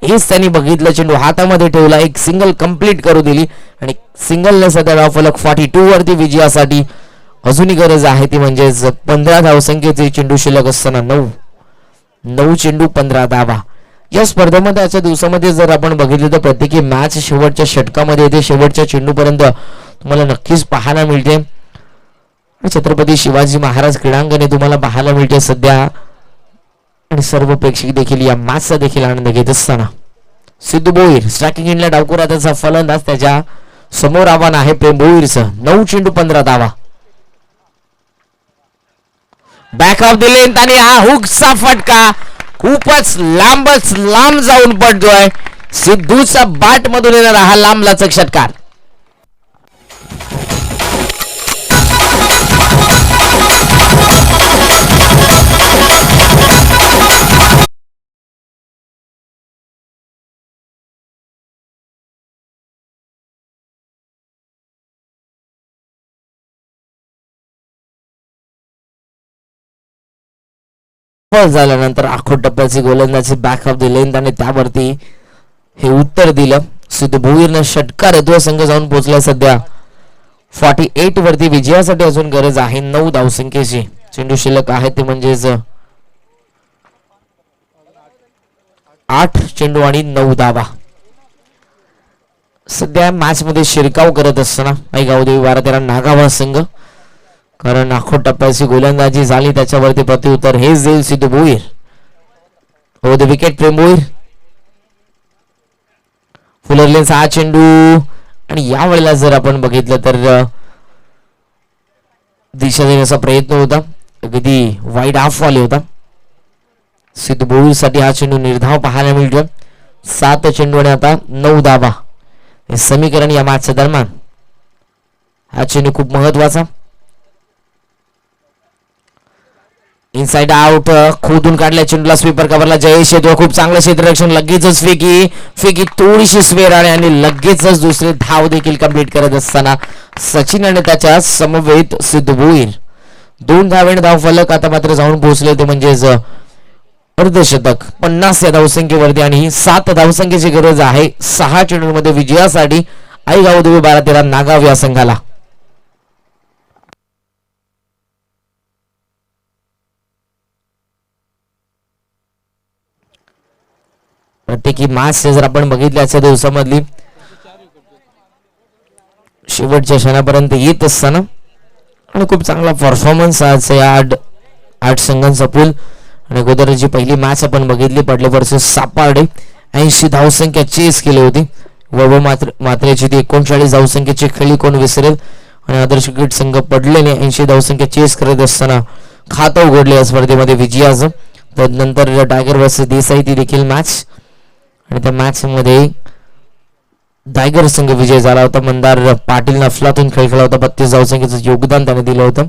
हेच त्यांनी बघितलं. चेंडू हातामध्ये ठेवला. एक सिंगल कंप्लीट करू दिली आणि सिंगलने सध्या धावफलक 42 वरती विजयासाठी. अजूनही गरज आहे ती म्हणजेच 15 धावसंख्येचे चेंडू शिल्लक असताना 9 चेंडू 15 धावा. या स्पर्धेमध्ये आजच्या दिवसामध्ये जर आपण बघितलं तर प्रत्येकी मॅच शेवटच्या षटकामध्ये येते. शेवटच्या चेंडूपर्यंत तुम्हाला नक्कीच पाहायला मिळते. छत्रपती शिवाजी महाराज क्रीडांगणे तुम्हाला पाहायला मिळते सध्या आणि सर्व प्रेक्षक देखील या मॅचचा देखील आनंद घेत असताना. सिद्धू भोईर स्ट्रायकिंग इंडला डावकुरा त्याचा फलंदाज. त्याच्या समोर आव्हान आहे प्रेम भोईरचं. 9 चेंडू 15 धावा. बॅक ऑफ द लेंथ आणि हा हुकचा फटका खूपच लांब जाऊन पडतोय. सिद्धूचा बॅट मधून येणारा हा लांबलाचक षटकार. झाल्यानंतर आखो टप्प्याची गोलंदाजी बॅक ऑफ द लेंथ आणि त्यावरती हे उत्तर दिलं. सिद्धू भोईरनं षटकार येतोय. संघ जाऊन पोहोचलाय सध्या 48 वरती विजयासाठी अजून गरज आहे 9 धावसंख्येची. चेंडू शिल्लक आहे ते म्हणजेच 8 चेंडू आणि 9 धावा. सध्या मॅच मध्ये शिरकाव करत असताना आई गावदेवी 12-13 नागाव संघ, कारण आखो टप्प्याची गोलंदाजी झाली त्याच्यावरती प्रत्युत्तर हेच देईल सिद्धू भोईर. हो द विकेट प्रेम भोईर. फुलरलेनचा हा चेंडू आणि या वेळेला जर आपण बघितलं तर दिशा देण्याचा प्रयत्न होता, अगदी वाईड हाफ वाले होता. सिद्धू भोईर साठी हा चेंडू निर्धाव पाहायला मिळतो. 7 चेंडू आणि आता 9 धावा हे समीकरण या मॅचच्या दरम्यान. हा चेंडू खूप महत्वाचा. इनसाइड आउट खोदून काढल्या चेंडूला स्वीपर कव्हरला जयेश येतो. खूप चांगलं क्षेत्ररक्षण. लगेचच फेकी थोडीशी स्वेर आणि लगेचच दुसरे धाव देखील कंप्लीट करत असताना सचिन आणि त्याच्या समवेत सिद्धू भोईर 2 धावेने धाव फलक आता मात्र जाऊन पोहोचले ते म्हणजेच अर्धशतक 50 या धावसंख्येवरती आणि 7 धावसंख्येची गरज आहे 6 चेंडूंमध्ये विजयासाठी आई गावदेवी 12-13 नागाव या संघाला. प्रत्येकी मॅच जर आपण बघितले आजच्या दिवसामधली शेवटच्या क्षणापर्यंत येत असताना आणि खूप चांगला परफॉर्मन्स आज या 8 संघांचा पूल. आणि अगोदर जी पहिली मॅच आपण बघितली पडले वर्सेस सापार्डे 80 धावसंख्या चेस केली होती. वैभव मात्रेची ती 39 धावसंख्येची खेळी कोण विसरेल. आणि आदर्श क्रिकेट संघ पडलेने 80 धावसंख्या चेस करत असताना खातं उघडले या स्पर्धेमध्ये विजयाचं. त्यानंतर टायगर वर्सेस देसाई ती देखील मॅच आणि त्या मॅच मध्ये टायगर संघ विजय झाला होता. मंदार पाटील अफलातून खेळ खेळला होता. 32 धावसंख्येचं योगदान त्याने दिलं होतं.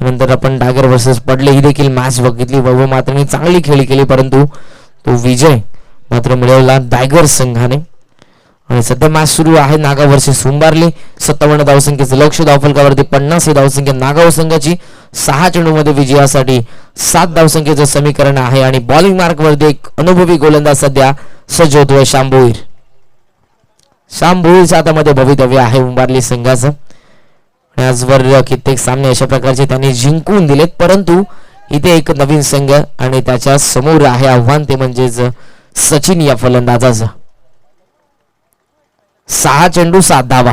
त्यानंतर आपण टायगर वर्सेस पडले ही देखील मॅच बघितली. वैभव मात्रेने चांगली खेळी केली परंतु तो विजय मात्र मिळवला टायगर संघाने. आणि सध्या मॅच सुरू आहे नागाव वर्सेस उंबारली. 57 धावसंख्येचं लक्ष धावफलकावरती 50 ही धावसंख्या नागाव संघाची. 6 चेंडूमध्ये विजयासाठी 7 धावसंख्येचं समीकरण आहे आणि बॉलिंग मार्कवरती एक अनुभवी गोलंदाज सध्या सज्ज होतोय श्याम भोईर. श्याम भोईरच्या हातामध्ये भवितव्य आहे उंबारली संघाचं. आजवर कित्येक सामने अशा प्रकारचे त्यांनी जिंकून दिलेत परंतु इथे एक नवीन संघ आणि त्याच्या समोर आहे आव्हान ते म्हणजेच सचिन या फलंदाजाचं. 6 चेंडू 7 धावा.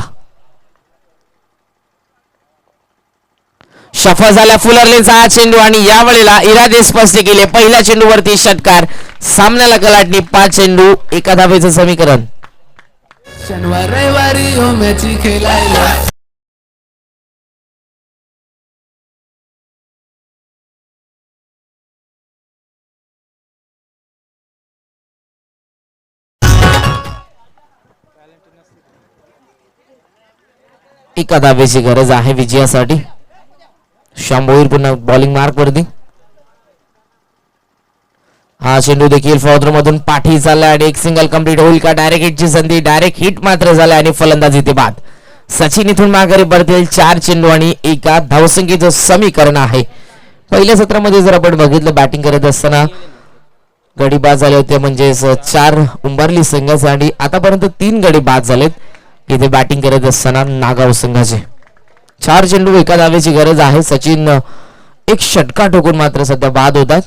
सफल झाला फुलरलेनचा हा चेंडू आणि यावेळेला इरादे स्पष्ट केले. पहिल्या चेंडूवरती षटकार. सामन्याला कलाटणी 5 चेंडू 1 धावेचं समीकरण. शनिवार रविवारी हो मॅची खेळायला. एका धावेची गरज आहे विजयासाठी. श्याम भोईर पुन्हा बॉलिंग मार्क वरती. हा चेंडू देखील फॉर्दर मधून पाठी चालला आणि एक सिंगल कंप्लीट होईल का. डायरेक्ट हिटची संधी. डायरेक्ट हिट मात्र झाला आणि फलंदाजी ते बाद. सचिन इथून माघारी परतेल. 4 चेंडू आणि 1 धावसंख्येचं समीकरण आहे. पहिल्या सत्रामध्ये जर आपण बघितलं बॅटिंग करत असताना गडी बाद झाले होते म्हणजेच 4 उंबारली संघाचे आणि आतापर्यंत 3 गडी बाद झालेत इथे बॅटिंग करत असताना नागाव संघाचे. 4 चेंडू 1 धावेची गरज आहे. सचिन एक षटका ठोकून मात्र सध्या बाद होतात.